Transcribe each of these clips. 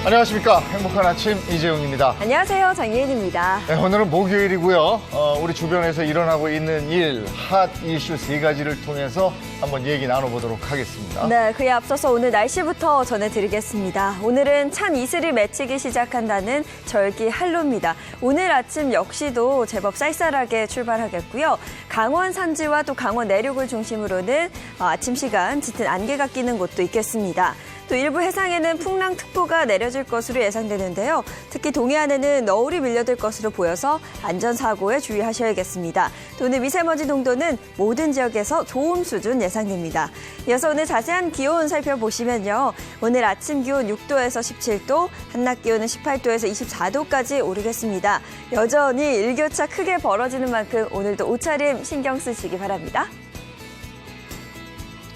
안녕하십니까. 행복한 아침 이재용입니다. 안녕하세요. 장예인입니다. 네, 오늘은 목요일이고요. 우리 주변에서 일어나고 있는 일, 핫 이슈 세 가지를 통해서 한번 얘기 나눠보도록 하겠습니다. 네, 그에 앞서서 오늘 날씨부터 전해드리겠습니다. 오늘은 찬 이슬이 맺히기 시작한다는 절기 한로입니다. 오늘 아침 역시도 제법 쌀쌀하게 출발하겠고요. 강원 산지와 또 강원 내륙을 중심으로는 아침 시간 짙은 안개가 끼는 곳도 있겠습니다. 또 일부 해상에는 풍랑특보가 내려질 것으로 예상되는데요. 특히 동해안에는 너울이 밀려들 것으로 보여서 안전사고에 주의하셔야겠습니다. 또 오늘 미세먼지 농도는 모든 지역에서 좋음 수준 예상됩니다. 이어서 오늘 자세한 기온 살펴보시면요. 오늘 아침 기온 6도에서 17도, 한낮 기온은 18도에서 24도까지 오르겠습니다. 여전히 일교차 크게 벌어지는 만큼 오늘도 옷차림 신경 쓰시기 바랍니다.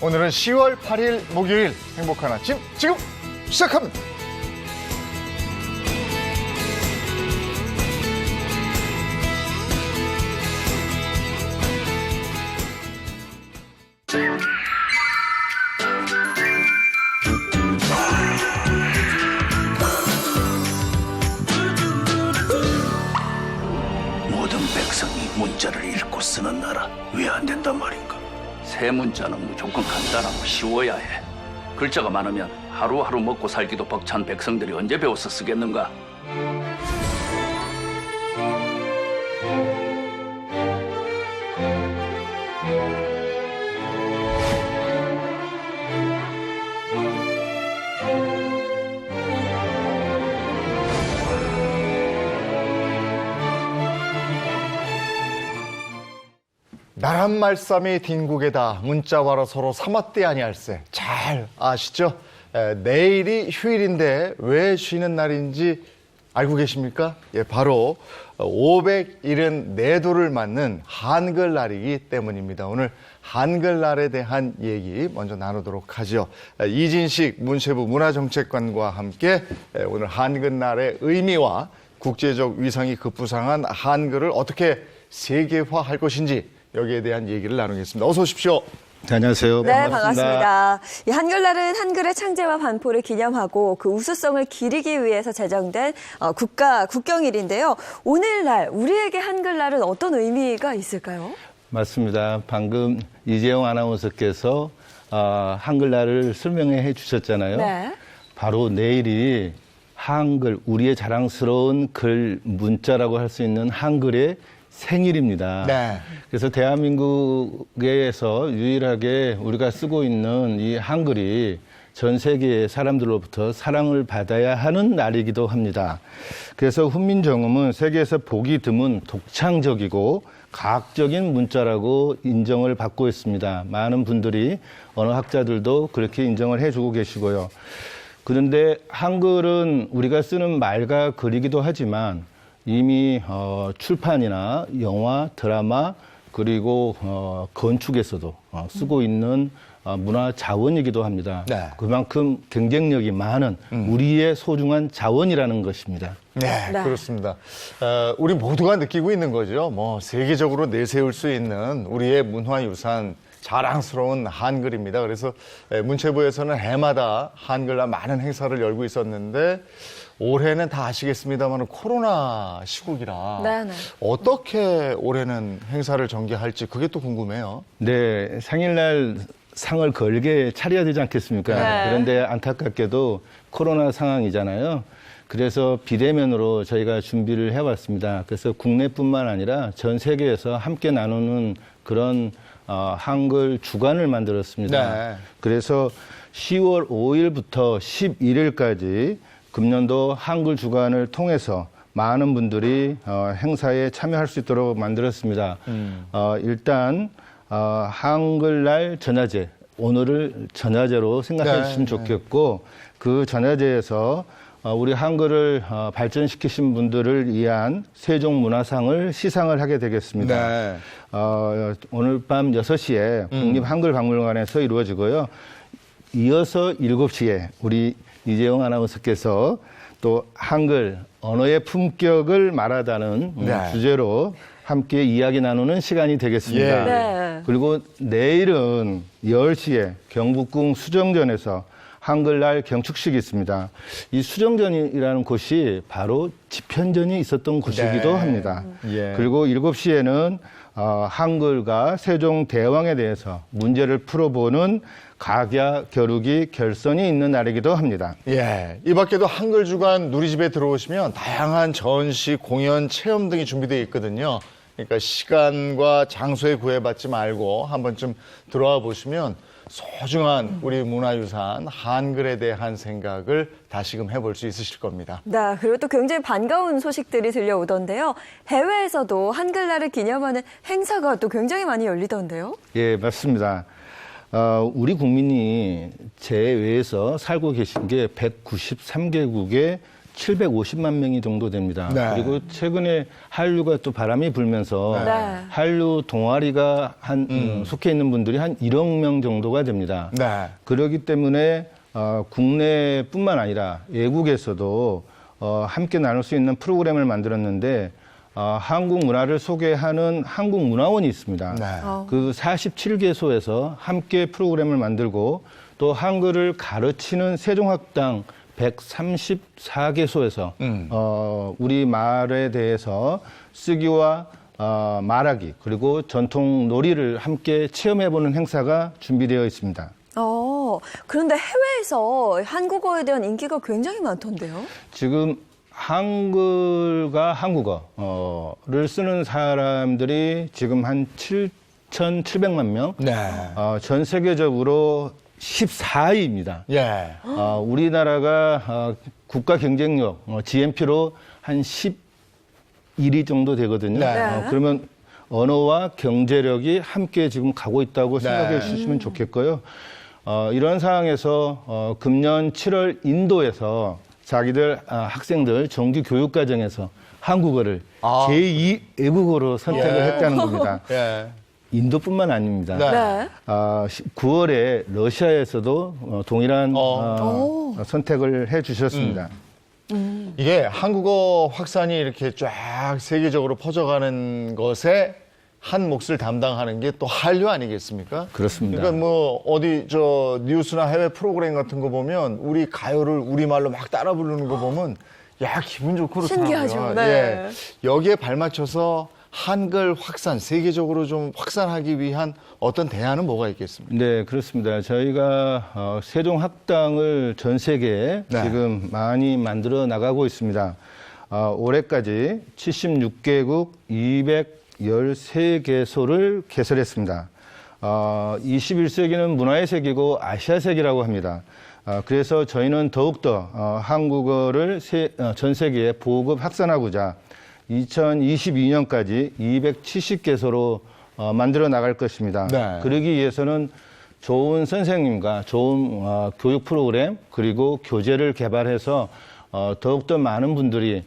오늘은 10월 8일 목요일 행복한 아침 지금 시작합니다. 모든 백성이 문자를 읽고 쓰는 나라 왜 안 된단 말인가? 새 문자는 무조건 간단하고 쉬워야 해. 글자가 많으면 하루하루 먹고 살기도 벅찬 백성들이 언제 배워서 쓰겠는가? 나란 말씀이 딘국에다 문자와로 서로 삼았대 아니할세. 잘 아시죠? 내일이 휴일인데 왜 쉬는 날인지 알고 계십니까? 예, 바로 574도를 맞는 한글날이기 때문입니다. 오늘 한글날에 대한 얘기 먼저 나누도록 하죠. 이진식 문체부 문화정책관과 함께 오늘 한글날의 의미와 국제적 위상이 급부상한 한글을 어떻게 세계화할 것인지 여기에 대한 얘기를 나누겠습니다. 어서 오십시오. 네, 안녕하세요. 네, 반갑습니다. 이 한글날은 한글의 창제와 반포를 기념하고 그 우수성을 기리기 위해서 제정된 국경일인데요. 오늘날 우리에게 한글날은 어떤 의미가 있을까요? 맞습니다. 방금 이재용 아나운서께서 한글날을 설명해 주셨잖아요. 네. 바로 내일이 한글, 우리의 자랑스러운 글 문자라고 할 수 있는 한글의 생일입니다. 네. 그래서 대한민국에서 유일하게 우리가 쓰고 있는 이 한글이 전 세계의 사람들로부터 사랑을 받아야 하는 날이기도 합니다. 그래서 훈민정음은 세계에서 보기 드문 독창적이고 과학적인 문자라고 인정을 받고 있습니다. 많은 분들이 언어학자들도 그렇게 인정을 해주고 계시고요. 그런데 한글은 우리가 쓰는 말과 글이기도 하지만 이미 출판이나 영화, 드라마 그리고 건축에서도 쓰고 있는 문화 자원이기도 합니다. 네. 그만큼 경쟁력이 많은 우리의 소중한 자원이라는 것입니다. 네, 네. 그렇습니다. 우리 모두가 느끼고 있는 거죠. 세계적으로 내세울 수 있는 우리의 문화유산, 자랑스러운 한글입니다. 그래서 문체부에서는 해마다 한글날 많은 행사를 열고 있었는데 올해는 다 아시겠습니다만 코로나 시국이라 네네. 어떻게 올해는 행사를 전개할지 그게 또 궁금해요. 네, 생일날 상을 걸게 차려야 되지 않겠습니까? 네. 그런데 안타깝게도 코로나 상황이잖아요. 그래서 비대면으로 저희가 준비를 해왔습니다. 그래서 국내뿐만 아니라 전 세계에서 함께 나누는 그런 한글 주간을 만들었습니다. 네. 그래서 10월 5일부터 11일까지 금년도 한글 주간을 통해서 많은 분들이 행사에 참여할 수 있도록 만들었습니다. 일단 한글날 전야제, 오늘을 전야제로 생각해 주시면 좋겠고 그 전야제에서 우리 한글을 발전시키신 분들을 위한 세종문화상을 시상을 하게 되겠습니다. 네. 오늘 밤 6시에 국립한글박물관에서 이루어지고요. 이어서 7시에 우리 이재용 아나운서께서 또 한글 언어의 품격을 말하다는 네. 주제로 함께 이야기 나누는 시간이 되겠습니다. 예. 네. 그리고 내일은 10시에 경북궁 수정전에서 한글날 경축식이 있습니다. 이 수정전이라는 곳이 바로 집현전이 있었던 곳이기도 네. 합니다. 예. 그리고 7시에는 한글과 세종대왕에 대해서 문제를 풀어보는 각야 겨루기 결선이 있는 날이기도 합니다. 예, 이 밖에도 한글 주간 누리집에 들어오시면 다양한 전시, 공연, 체험 등이 준비되어 있거든요. 그러니까 시간과 장소에 구애받지 말고 한 번쯤 들어와 보시면 소중한 우리 문화유산 한글에 대한 생각을 다시금 해볼 수 있으실 겁니다. 네, 그리고 또 굉장히 반가운 소식들이 들려오던데요. 해외에서도 한글날을 기념하는 행사가 또 굉장히 많이 열리던데요. 예, 맞습니다. 우리 국민이 제외에서 살고 계신 게 193개국에 750만 명이 정도 됩니다. 네. 그리고 최근에 한류가 또 바람이 불면서 네. 한류 동아리가 속해 있는 분들이 한 1억 명 정도가 됩니다. 네. 그렇기 때문에 국내뿐만 아니라 외국에서도 함께 나눌 수 있는 프로그램을 만들었는데 한국 문화를 소개하는 한국문화원이 있습니다. 네. 그 47개소에서 함께 프로그램을 만들고 또 한글을 가르치는 세종학당 134개소에서 우리 말에 대해서 쓰기와 말하기 그리고 전통 놀이를 함께 체험해보는 행사가 준비되어 있습니다. 그런데 해외에서 한국어에 대한 인기가 굉장히 많던데요. 지금 한글과 한국어를 쓰는 사람들이 지금 한 7,700만 명, 네. 전 세계적으로 14위입니다. 예. 우리나라가 국가 경쟁력 GNP로 한 11위 정도 되거든요. 네. 그러면 언어와 경제력이 함께 지금 가고 있다고 생각해 네. 주시면 좋겠고요. 이런 상황에서 금년 7월 인도에서 자기들 학생들 정규 교육 과정에서 한국어를 제2 외국어로 선택을 예. 했다는 겁니다. 예. 인도뿐만 아닙니다. 네. 네. 9월에 러시아에서도 동일한 선택을 해 주셨습니다. 이게 한국어 확산이 이렇게 쫙 세계적으로 퍼져가는 것에 한 몫을 담당하는 게 또 한류 아니겠습니까? 그렇습니다. 그러니까 뭐 어디 저 뉴스나 해외 프로그램 같은 거 보면 우리 가요를 우리말로 막 따라 부르는 거 보면 야 기분 좋고 그렇더라고요. 신기하죠. 네. 예. 여기에 발맞춰서 한글 확산, 세계적으로 좀 확산하기 위한 어떤 대안은 뭐가 있겠습니까? 네, 그렇습니다. 저희가 세종학당을 전 세계에 네. 지금 많이 만들어 나가고 있습니다. 올해까지 76개국 213개소를 개설했습니다. 21세기는 문화의 세기고 아시아 세기라고 합니다. 그래서 저희는 더욱더 한국어를 전 세계에 보급 확산하고자 2022년까지 270개소로 만들어 나갈 것입니다. 네. 그러기 위해서는 좋은 선생님과 좋은 교육 프로그램 그리고 교재를 개발해서 더욱더 많은 분들이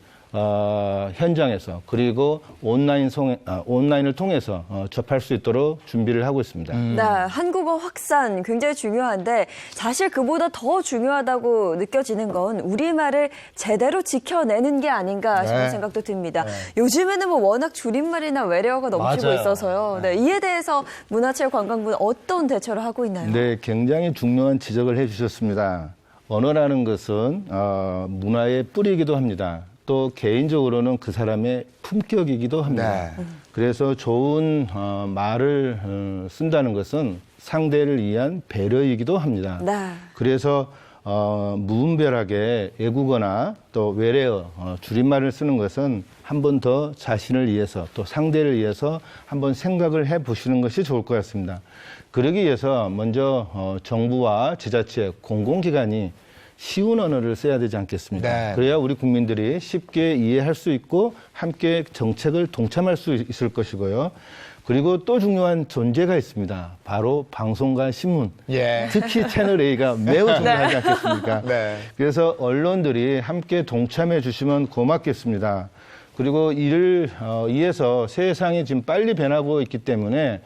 현장에서 그리고 온라인을 통해서 접할 수 있도록 준비를 하고 있습니다. 네, 한국어 확산 굉장히 중요한데 사실 그보다 더 중요하다고 느껴지는 건 우리말을 제대로 지켜내는 게 아닌가 싶은 네. 생각도 듭니다. 요즘에는 뭐 워낙 줄임말이나 외래어가 넘치고 맞아요. 있어서요. 네, 이에 대해서 문화체육관광부는 어떤 대처를 하고 있나요? 네, 굉장히 중요한 지적을 해주셨습니다. 언어라는 것은 문화의 뿌리이기도 합니다. 또 개인적으로는 그 사람의 품격이기도 합니다. 네. 그래서 좋은 말을 쓴다는 것은 상대를 위한 배려이기도 합니다. 네. 그래서 무분별하게 외국어나 또 외래어 줄임말을 쓰는 것은 한 번 더 자신을 위해서 또 상대를 위해서 한번 생각을 해보시는 것이 좋을 것 같습니다. 그러기 위해서 먼저 정부와 지자체, 공공기관이 쉬운 언어를 써야 되지 않겠습니까? 네. 그래야 우리 국민들이 쉽게 이해할 수 있고 함께 정책을 동참할 수 있을 것이고요. 그리고 또 중요한 존재가 있습니다. 바로 방송과 신문. 예. 특히 채널A가 매우 중요하지 않겠습니까? 네. 그래서 언론들이 함께 동참해 주시면 고맙겠습니다. 그리고 이를 위해서 세상이 지금 빨리 변하고 있기 때문에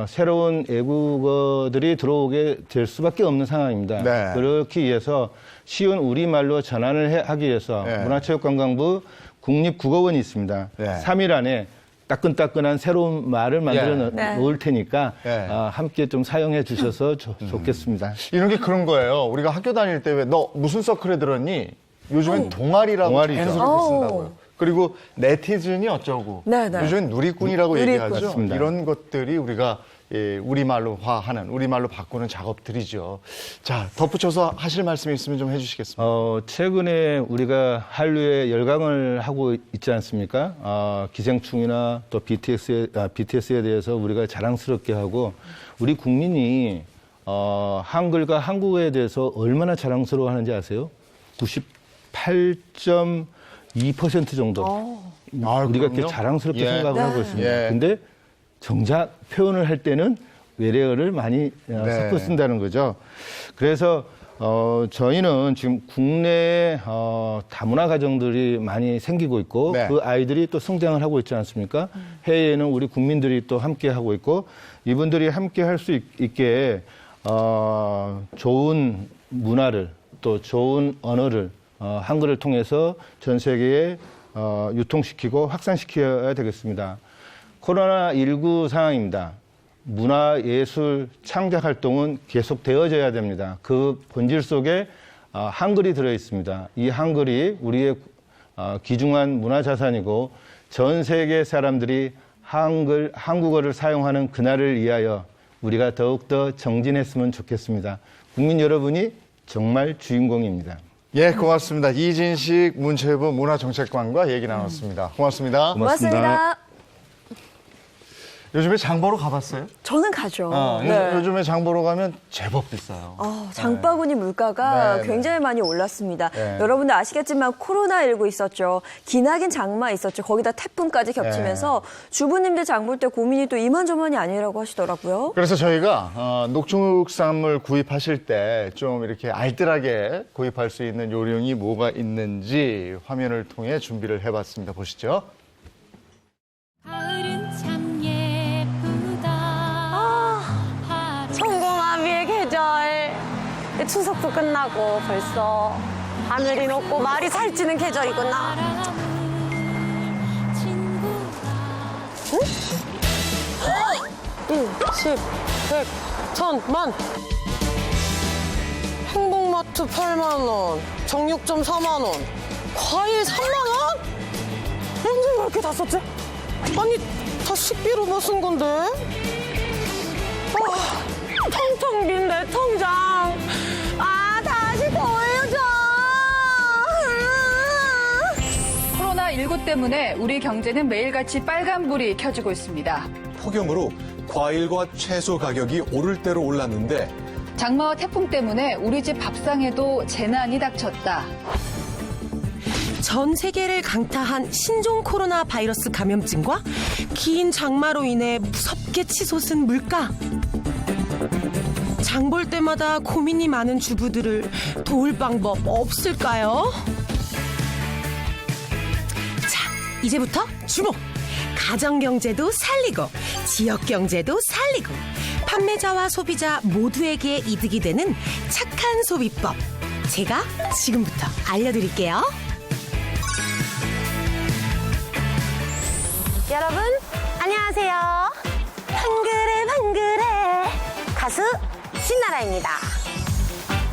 새로운 외국어들이 들어오게 될 수밖에 없는 상황입니다. 네. 그렇기 위해서 쉬운 우리말로 전환을 하기 위해서 네. 문화체육관광부 국립국어원이 있습니다. 네. 3일 안에 따끈따끈한 새로운 말을 만들어 네. 놓을 테니까 네. 함께 좀 사용해 주셔서 좋겠습니다. 이런 게 그런 거예요. 우리가 학교 다닐 때 왜 너 무슨 서클에 들었니? 요즘엔 동아리라고 동아리죠. 자연스럽게 쓴다고요. 그리고 네티즌이 어쩌고 네, 네. 요즘엔 누리꾼이라고 누리꾼. 얘기하죠. 맞습니다. 이런 것들이 우리가 우리말로화하는 우리말로 바꾸는 작업들이죠. 자, 덧붙여서 하실 말씀이 있으면 좀 해주시겠습니까? 최근에 우리가 한류에 열광을 하고 있지 않습니까? 기생충이나 또 BTS에 대해서 우리가 자랑스럽게 하고 우리 국민이 한글과 한국어에 대해서 얼마나 자랑스러워하는지 아세요? 98.2% 정도. 우리가 그럼요? 이렇게 자랑스럽게 예. 생각을 하고 있습니다. 예. 근데 정작 표현을 할 때는 외래어를 많이 섞어 쓴다는 거죠. 그래서 저희는 지금 국내에 다문화 가정들이 많이 생기고 있고 네. 그 아이들이 또 성장을 하고 있지 않습니까? 해외에는 우리 국민들이 또 함께 하고 있고 이분들이 함께 할 수 있게 좋은 문화를 또 좋은 언어를 한글을 통해서 전 세계에 유통시키고 확산시켜야 되겠습니다. 코로나19 상황입니다. 문화예술 창작 활동은 계속 되어져야 됩니다. 그 본질 속에 한글이 들어있습니다. 이 한글이 우리의 귀중한 문화자산이고 전 세계 사람들이 한국어를 사용하는 그날을 위하여 우리가 더욱더 정진했으면 좋겠습니다. 국민 여러분이 정말 주인공입니다. 예, 고맙습니다. 이진식 문체부 문화정책관과 얘기 나눴습니다. 고맙습니다. 고맙습니다. 요즘에 장 보러 가봤어요? 저는 가죠. 요즘에 장 보러 가면 제법 비싸요. 장바구니 물가가 네, 네. 굉장히 많이 올랐습니다. 네. 여러분들 아시겠지만 코로나19 있었죠. 기나긴 장마 있었죠. 거기다 태풍까지 겹치면서 주부님들 장 볼 때 고민이 또 이만저만이 아니라고 하시더라고요. 그래서 저희가 농축산물 구입하실 때 좀 이렇게 알뜰하게 구입할 수 있는 요령이 뭐가 있는지 화면을 통해 준비를 해봤습니다. 보시죠. 가을은 참 예쁘다. 천고마비의 계절. 추석도 끝나고 벌써 하늘이 높고 말이 살찌는 계절이구나. 바람을 친구가 1, 10, 100, 1000, 만. 행복마트 8만원, 정육점 4만원, 과일 3만원? 언제 그렇게 다 썼지? 아니, 다 식비로만 쓴 건데? 텅텅 빈 내 통장. 다시 보여줘. 코로나19 때문에 우리 경제는 매일같이 빨간불이 켜지고 있습니다. 폭염으로 과일과 채소 가격이 오를 대로 올랐는데 장마와 태풍 때문에 우리 집 밥상에도 재난이 닥쳤다. 전 세계를 강타한 신종 코로나 바이러스 감염증과 긴 장마로 인해 무섭게 치솟은 물가. 장 볼 때마다 고민이 많은 주부들을 도울 방법 없을까요? 자, 이제부터 주목! 가정경제도 살리고 지역경제도 살리고 판매자와 소비자 모두에게 이득이 되는 착한 소비법. 제가 지금부터 알려드릴게요. 여러분, 안녕하세요. 방글해, 방글해. 가수 신나라입니다.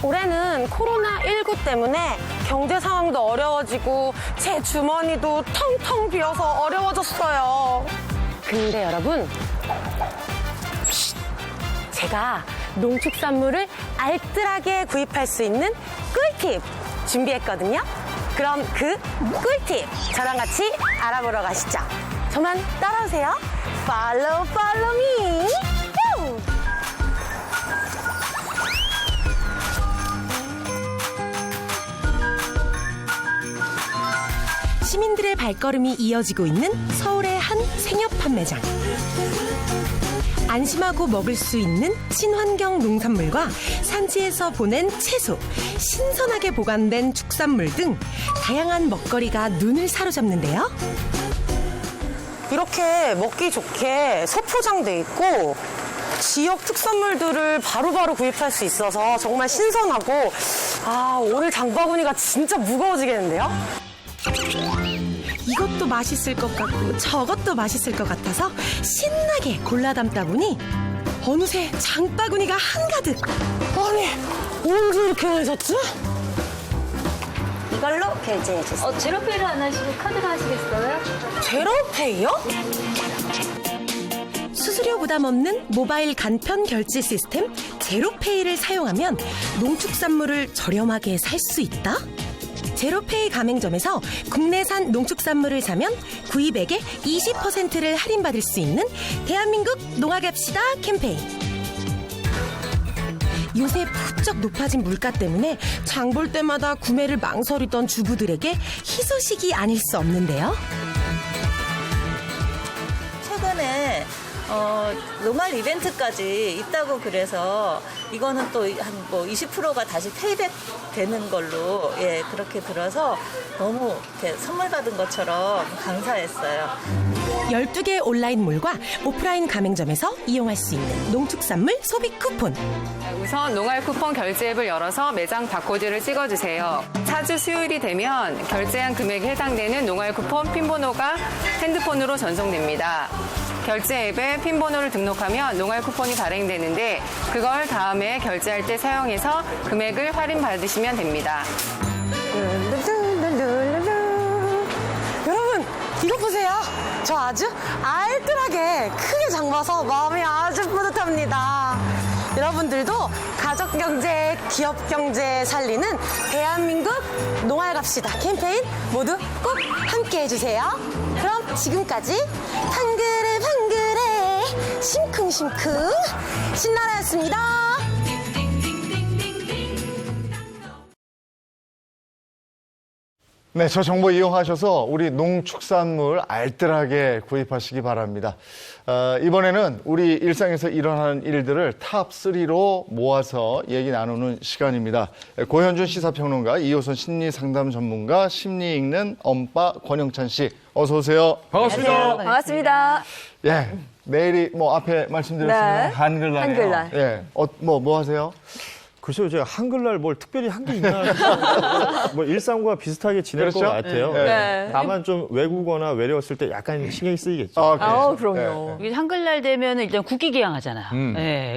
올해는 코로나19 때문에 경제 상황도 어려워지고 제 주머니도 텅텅 비어서 어려워졌어요. 근데 여러분, 제가 농축산물을 알뜰하게 구입할 수 있는 꿀팁 준비했거든요. 그럼 그 꿀팁 저랑 같이 알아보러 가시죠. 저만 따라오세요. Follow, follow me. 시민들의 발걸음이 이어지고 있는 서울의 한 생협 판매장. 안심하고 먹을 수 있는 친환경 농산물과 산지에서 보낸 채소, 신선하게 보관된 축산물 등 다양한 먹거리가 눈을 사로잡는데요. 이렇게 먹기 좋게 소포장돼 있고 지역 특산물들을 바로바로 구입할 수 있어서 정말 신선하고 오늘 장바구니가 진짜 무거워지겠는데요? 이것도 맛있을 것 같고 저것도 맛있을 것 같아서 신나게 골라 담다 보니 어느새 장바구니가 한가득. 아니 언제 이렇게 많이 샀지? 이걸로 결제해 주세요. 제로페이를 안 하시고 카드로 하시겠어요? 제로페이요? 수수료 부담 없는 모바일 간편 결제 시스템 제로페이를 사용하면 농축산물을 저렴하게 살 수 있다? 제로페이 가맹점에서 국내산 농축산물을 사면 구입액의 20%를 할인받을 수 있는 대한민국 농아갑시다 캠페인. 요새 부쩍 높아진 물가 때문에 장 볼 때마다 구매를 망설이던 주부들에게 희소식이 아닐 수 없는데요. 최근에 노말 이벤트까지 있다고 그래서 이거는 또 한 뭐 20%가 다시 페이백 되는 걸로 그렇게 들어서 너무 이렇게 선물 받은 것처럼 감사했어요. 12개 온라인몰과 오프라인 가맹점에서 이용할 수 있는 농축산물 소비 쿠폰. 우선 농알 쿠폰 결제 앱을 열어서 매장 바코드를 찍어주세요. 차주 수요일이 되면 결제한 금액에 해당되는 농알 쿠폰 핀번호가 핸드폰으로 전송됩니다. 결제 앱에 핀번호를 등록하면 농알 쿠폰이 발행되는데 그걸 다음에 결제할 때 사용해서 금액을 할인받으시면 됩니다. 여러분 이거 보세요. 저 아주 알뜰하게 크게 장 봐서 마음이 아주 뿌듯합니다. 여러분들도 가족 경제, 기업 경제 살리는 대한민국 농알 갑시다 캠페인 모두 꼭 함께 해주세요. 그럼 지금까지 한 그릇 한 그릇 심쿵심쿵 신나라였습니다. 네, 저 정보 이용하셔서 우리 농축산물 알뜰하게 구입하시기 바랍니다. 이번에는 우리 일상에서 일어나는 일들을 탑3로 모아서 얘기 나누는 시간입니다. 고현준 시사평론가, 이호선 심리상담 전문가, 심리 읽는 엄빠 권영찬 씨, 어서 오세요. 반갑습니다. 반갑습니다. 예, 내일이 뭐 앞에 말씀드렸습니다. 네. 한글날이에요. 한글날. 예, 뭐 하세요? 글쎄요, 제가 한글날 뭘 특별히 한 게 있나? 뭐 일상과 비슷하게 지낼 그렇죠? 것 같아요. 네. 다만 좀 외국어나 외래었을 때 약간 신경이 쓰이겠죠. 그럼요. 이게 한글날 되면 일단 국기개양 하잖아요.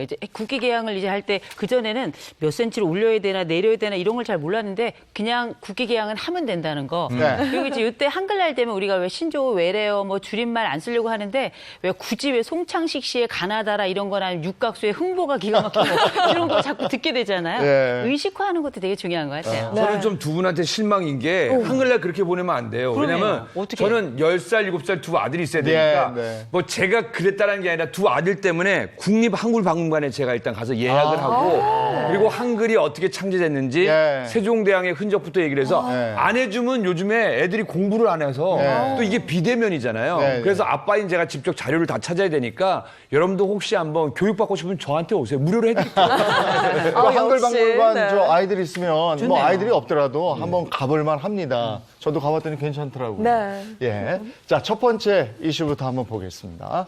이제 국기개양을 이제 할 때 그전에는 몇 센치를 올려야 되나 내려야 되나 이런 걸 잘 몰랐는데 그냥 국기개양은 하면 된다는 거. 그리고 이제 이때 한글날 되면 우리가 왜 신조어 외래어 뭐 줄임말 안 쓰려고 하는데 왜 굳이 왜 송창식 씨의 가나다라 이런 거나 육각수의 흥보가 기가 막히고 이런 거 자꾸 듣게 되잖아요. 의식화하는 것도 되게 중요한 것 같아요. 저는 좀 두 분한테 실망인 게 한글날 그렇게 보내면 안 돼요. 왜냐면 저는 10살, 7살 두 아들이 있어야 되니까 뭐 제가 그랬다는 게 아니라 두 아들 때문에 국립한글박물관에 제가 일단 가서 예약을 하고 그리고 한글이 어떻게 창제됐는지 세종대왕의 흔적부터 얘기를 해서 안 해주면 요즘에 애들이 공부를 안 해서 또 이게 비대면이잖아요. 그래서 아빠인 제가 직접 자료를 다 찾아야 되니까 여러분도 혹시 한번 교육받고 싶으면 저한테 오세요. 무료로 해드릴게요. 한글박물관 저 아이들이 있으면 좋네요. 뭐 아이들이 없더라도 한번 가볼만 합니다. 저도 가봤더니 괜찮더라고요. 네. 예. 자, 첫 번째 이슈부터 한번 보겠습니다.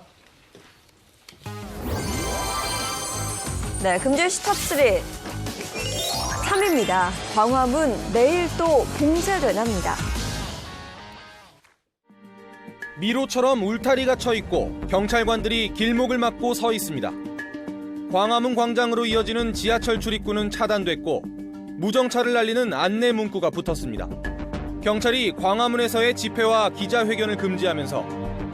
네, 금주시 탑3. 3위입니다. 광화문 내일 또 봉쇄되납니다. 미로처럼 울타리가 쳐 있고 경찰관들이 길목을 막고 서 있습니다. 광화문 광장으로 이어지는 지하철 출입구는 차단됐고 무정차를 날리는 안내 문구가 붙었습니다. 경찰이 광화문에서의 집회와 기자회견을 금지하면서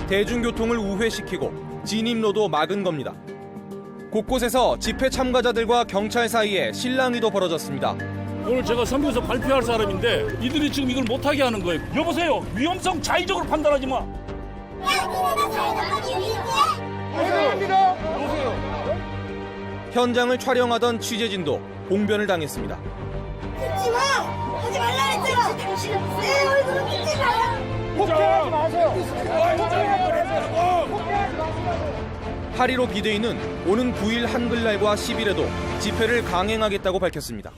대중교통을 우회시키고 진입로도 막은 겁니다. 곳곳에서 집회 참가자들과 경찰 사이에 실랑이도 벌어졌습니다. 오늘 제가 선거에서 발표할 사람인데 이들이 지금 이걸 못하게 하는 거예요. 여보세요. 위험성 자의적으로 판단하지 마. 현장을 촬영하던 취재진도 봉변을 당했습니다. 찍지 마! 하지 말라 했잖아! 내 얼굴을 찍지 마요! 폭행하지 마세요! 파리로 비대위는 오는 9일 한글날과 10일에도 집회를 강행하겠다고 밝혔습니다.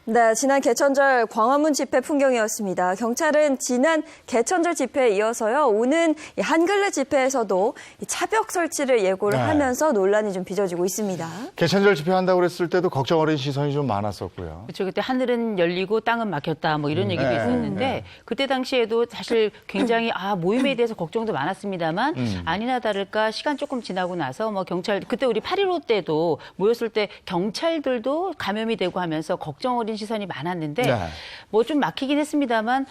네, 지난 개천절 광화문 집회 풍경이었습니다. 경찰은 지난 개천절 집회에 이어서요, 오는 이 한글날 집회에서도 이 차벽 설치를 예고를 하면서 논란이 좀 빚어지고 있습니다. 개천절 집회한다고 그랬을 때도 걱정 어린 시선이 좀 많았었고요. 그렇죠. 그때 하늘은 열리고 땅은 막혔다 뭐 이런 얘기도 있었는데 그때 당시에도 사실 굉장히 모임에 대해서 걱정도 많았습니다만 아니나 다를까 시간 조금 지나고 나서 뭐 경찰 그때 우리 8.15 때도 모였을 때 경찰들도 감염이 되고 하면서 걱정 어린 시선이 많았는데 뭐 좀 막히긴 했습니다만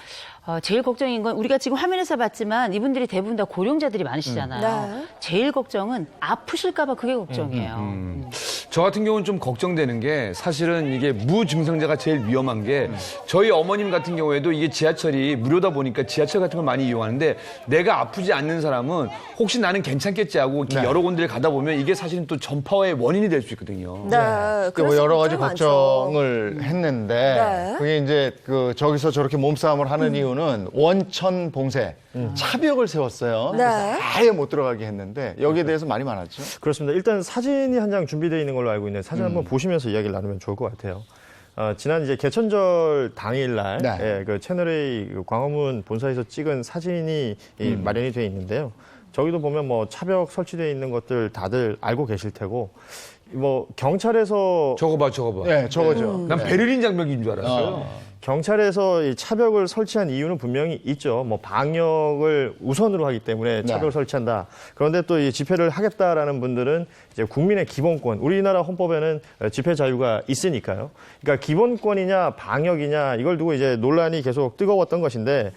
제일 걱정인 건 우리가 지금 화면에서 봤지만 이분들이 대부분 다 고령자들이 많으시잖아요. 제일 걱정은 아프실까 봐 그게 걱정이에요. 저 같은 경우는 좀 걱정되는 게 사실은 이게 무증상자가 제일 위험한 게 저희 어머님 같은 경우에도 이게 지하철이 무료다 보니까 지하철 같은 걸 많이 이용하는데 내가 아프지 않는 사람은 혹시 나는 괜찮겠지 하고 여러 군데를 가다 보면 이게 사실은 또 전파의 원인이 될 수 있거든요. 뭐 여러 가지 걱정을 했는데 그게 이제 저기서 저렇게 몸싸움을 하는 이유는 원천 봉쇄 차벽을 세웠어요. 그래서 아예 못 들어가게 했는데 여기에 대해서 말이 많았죠. 그렇습니다. 일단 사진이 한 장 준비되어 있는 걸로 알고 있는데 사진 한번 보시면서 이야기를 나누면 좋을 것 같아요. 지난 이제 개천절 당일날 그 채널A 광화문 본사에서 찍은 사진이 마련이 되어 있는데요. 저기도 보면 뭐 차벽 설치되어 있는 것들 다들 알고 계실 테고 뭐 경찰에서 저거 봐. 네, 저거죠. 난 베를린 장벽인 줄 알았어요. 경찰에서 이 차벽을 설치한 이유는 분명히 있죠. 뭐 방역을 우선으로 하기 때문에 차벽을 설치한다. 그런데 또 이 집회를 하겠다라는 분들은 이제 국민의 기본권, 우리나라 헌법에는 집회 자유가 있으니까요. 그러니까 기본권이냐 방역이냐 이걸 두고 이제 논란이 계속 뜨거웠던 것인데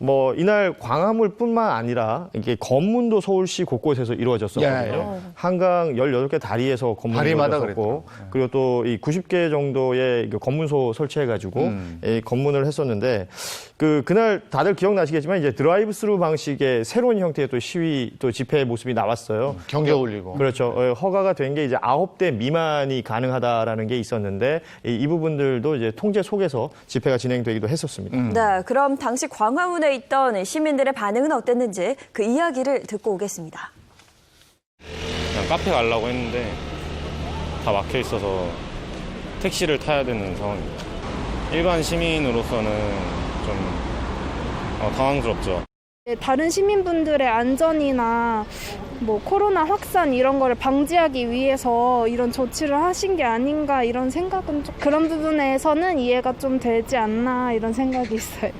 뭐 이날 광화문뿐만 아니라 이게 검문도 서울시 곳곳에서 이루어졌었거든요. 한강 18개 다리에서 검문이 이루어졌었고 그리고 또 이 90개 정도의 검문소 설치해가지고 검문을 했었는데 그날 다들 기억나시겠지만 이제 드라이브 스루 방식의 새로운 형태의 또 시위 또 집회 모습이 나왔어요. 경계 올리고. 그렇죠. 허가가 된 게 이제 9대 미만이 가능하다라는 게 있었는데 이 부분들도 이제 통제 속에서 집회가 진행되기도 했었습니다. 네, 그럼 당시 광화문에 있던 시민들의 반응은 어땠는지 그 이야기를 듣고 오겠습니다. 그냥 카페 가려고 했는데 다 막혀 있어서 택시를 타야 되는 상황입니다. 일반 시민으로서는 좀 당황스럽죠. 다른 시민분들의 안전이나 뭐 코로나 확산 이런 거를 방지하기 위해서 이런 조치를 하신 게 아닌가 이런 생각은 좀 그런 부분에서는 이해가 좀 되지 않나 이런 생각이 있어요.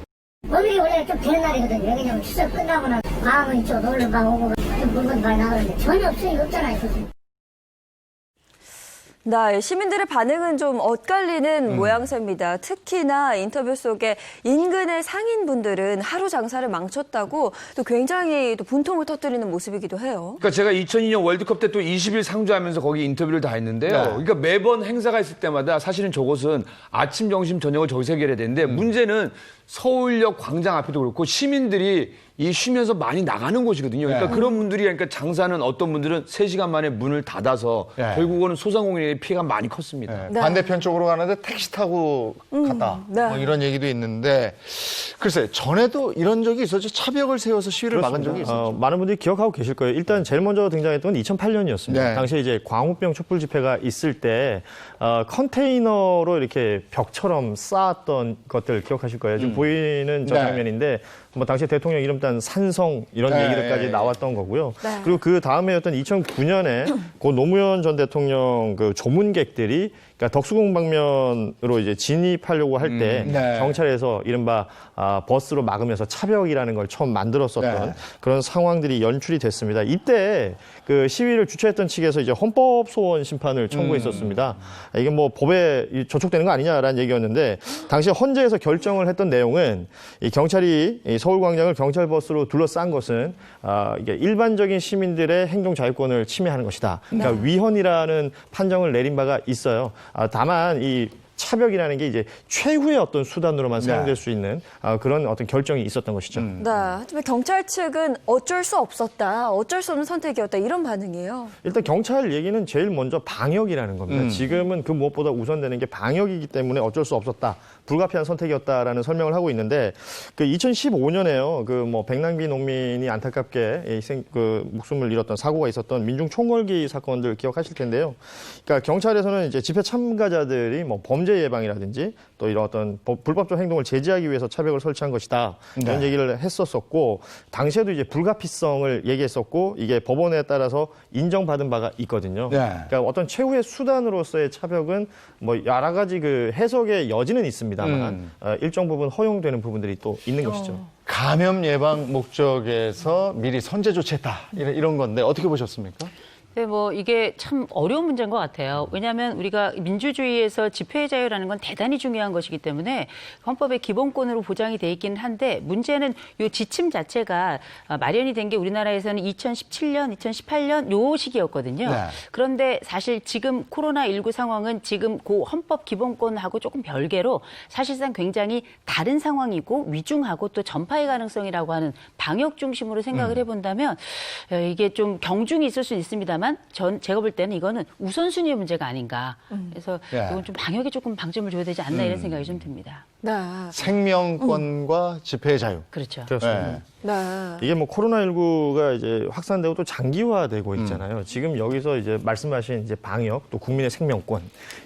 오늘이 원래 좀 되는 날이거든요. 왜냐면 추석 끝나고 나서 광화문 이쪽 놀러 가고 물건 많이 나가는데 전혀 없잖아요. 네, 시민들의 반응은 좀 엇갈리는 모양새입니다. 특히나 인터뷰 속에 인근의 상인분들은 하루 장사를 망쳤다고 또 굉장히 또 분통을 터뜨리는 모습이기도 해요. 그러니까 제가 2002년 월드컵 때 또 20일 상주하면서 거기 인터뷰를 다 했는데요. 그러니까 매번 행사가 있을 때마다 사실은 저곳은 아침, 점심, 저녁을 저기서 해결해야 되는데 문제는 서울역 광장 앞에도 그렇고 시민들이 이 쉬면서 많이 나가는 곳이거든요. 그러니까 그런 분들이 그러니까 장사는 어떤 분들은 3시간 만에 문을 닫아서 결국은 소상공인의 피해가 많이 컸습니다. 반대편 쪽으로 가는데 택시 타고 갔다. 뭐 이런 얘기도 있는데 글쎄 전에도 이런 적이 있었죠. 차벽을 세워서 시위를 막은 적이 있었죠. 많은 분들이 기억하고 계실 거예요. 일단 제일 먼저 등장했던 건 2008년이었습니다. 당시에 이제 광우병 촛불 집회가 있을 때 컨테이너로 이렇게 벽처럼 쌓았던 것들 기억하실 거예요. 지금 보이는 저 장면인데 뭐 당시 대통령 이름 딴 산성 이런 얘기들까지 나왔던 거고요. 그리고 그 다음에였던 2009년에 고 노무현 전 대통령 그 조문객들이 그러니까 덕수궁 방면으로 이제 진입하려고 할 때 경찰에서 이른바 버스로 막으면서 차벽이라는 걸 처음 만들었었던 그런 상황들이 연출이 됐습니다. 이때 그 시위를 주최했던 측에서 이제 헌법 소원 심판을 청구했었습니다. 이게 뭐 법에 저촉되는 거 아니냐라는 얘기였는데 당시 헌재에서 결정을 했던 내용은 이 경찰이 이 서울광장을 경찰버스로 둘러싼 것은 이게 일반적인 시민들의 행동 자유권을 침해하는 것이다. 그러니까 위헌이라는 판정을 내린 바가 있어요. 다만 이 차벽이라는 게 이제 최후의 어떤 수단으로만 사용될 수 있는 그런 어떤 결정이 있었던 것이죠. 네, 하지만 경찰 측은 어쩔 수 없었다, 어쩔 수 없는 선택이었다 이런 반응이에요. 일단 경찰 얘기는 제일 먼저 방역이라는 겁니다. 지금은 그 무엇보다 우선되는 게 방역이기 때문에 어쩔 수 없었다, 불가피한 선택이었다라는 설명을 하고 있는데 그 2015년에요. 그 뭐 백남기 농민이 안타깝게 목숨을 잃었던 사고가 있었던 민중 총궐기 사건들 기억하실 텐데요. 그러니까 경찰에서는 이제 집회 참가자들이 뭐 범죄 피해 예방이라든지 또 이런 어떤 불법적 행동을 제지하기 위해서 차벽을 설치한 것이다. 이런 얘기를 했었었고 당시에도 이제 불가피성을 얘기했었고 이게 법원에 따라서 인정받은 바가 있거든요. 그러니까 어떤 최후의 수단으로서의 차벽은 뭐 여러 가지 그 해석의 여지는 있습니다만 일정 부분 허용되는 부분들이 또 있는 것이죠. 감염 예방 목적에서 미리 선제 조치했다 이런 건데 어떻게 보셨습니까? 네, 뭐 이게 참 어려운 문제인 것 같아요. 왜냐하면 우리가 민주주의에서 집회의 자유라는 건 대단히 중요한 것이기 때문에 헌법의 기본권으로 보장이 돼 있기는 한데 문제는 이 지침 자체가 마련이 된 게 우리나라에서는 2017년, 2018년 요 시기였거든요. 네. 그런데 사실 지금 코로나19 상황은 지금 그 헌법 기본권하고 조금 별개로 사실상 굉장히 다른 상황이고 위중하고 또 전파의 가능성이라고 하는 방역 중심으로 생각을 해본다면 이게 좀 경중이 있을 수는 있습니다만 제가 볼 때는 이거는 우선순위의 문제가 아닌가. 그래서 이건 좀 방역에 조금 방점을 줘야 되지 않나 이런 생각이 좀 듭니다. 네. 생명권과 집회의 자유. 그렇죠. 그렇습니다. 이게 뭐 코로나19가 이제 확산되고 또 장기화되고 있잖아요. 지금 여기서 이제 말씀하신 이제 방역 또 국민의 생명권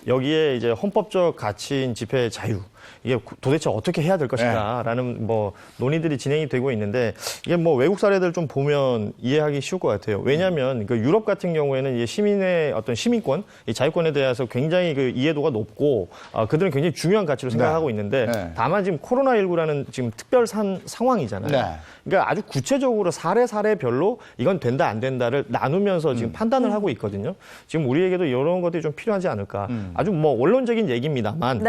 여기에 이제 헌법적 가치인 집회의 자유 이게 도대체 어떻게 해야 될 것인가라는 뭐 논의들이 진행이 되고 있는데 이게 뭐 외국 사례들 좀 보면 이해하기 쉬울 것 같아요. 왜냐하면 그 유럽 같은 경우에는 이 시민의 어떤 시민권, 이 자유권에 대해서 굉장히 그 이해도가 높고 그들은 굉장히 중요한 가치로 생각하고 있는데 다만 지금 코로나19라는 지금 특별 상황이잖아요. 그러니까 아주 구체적으로 사례별로 이건 된다 안 된다를 나누면서 지금 판단을 하고 있거든요. 지금 우리에게도 이런 것들이 좀 필요하지 않을까. 아주 뭐 원론적인 얘기입니다만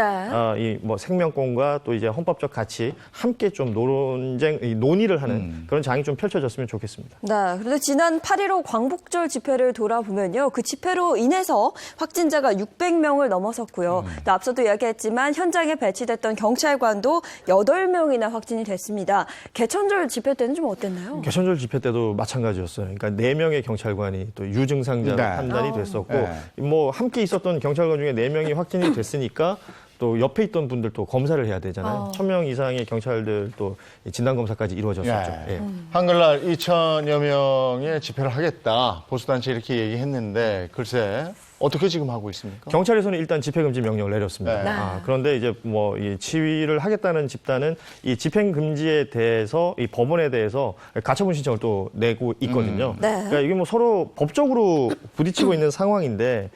이 뭐 생명권과 또 이제 헌법적 가치 함께 좀 논의를 하는 그런 장이 좀 펼쳐졌으면 좋겠습니다. 네. 그런데 지난 8.15 광복절 집회를 돌아보면요. 그 집회로 인해서 확진자가 600명을 넘어섰고요. 또 앞서도 이야기했지만 현장에 배치됐던 경찰관도 8명이나 확진이 됐습니다. 개천절 집회 때는 좀 어땠나요? 개천절 집회 때도 마찬가지였어요. 그러니까 4명의 경찰관이 또 유증상자로 판단이 됐었고 뭐 함께 있었던 경찰관 중에 4명이 확진이 됐으니까 또 옆에 있던 분들도 검사를 해야 되잖아요. 1000명 이상의 경찰들 또 진단검사까지 이루어졌었죠. 한글날 2000여 명의 집회를 하겠다. 보수단체 이렇게 얘기했는데 글쎄 어떻게 지금 하고 있습니까? 경찰에서는 일단 집회금지 명령을 내렸습니다. 그런데 이제 뭐 이 시위를 하겠다는 집단은 이 집행금지에 대해서 이 법원에 대해서 가처분 신청을 또 내고 있거든요. 그러니까 이게 뭐 서로 법적으로 부딪히고 있는 상황인데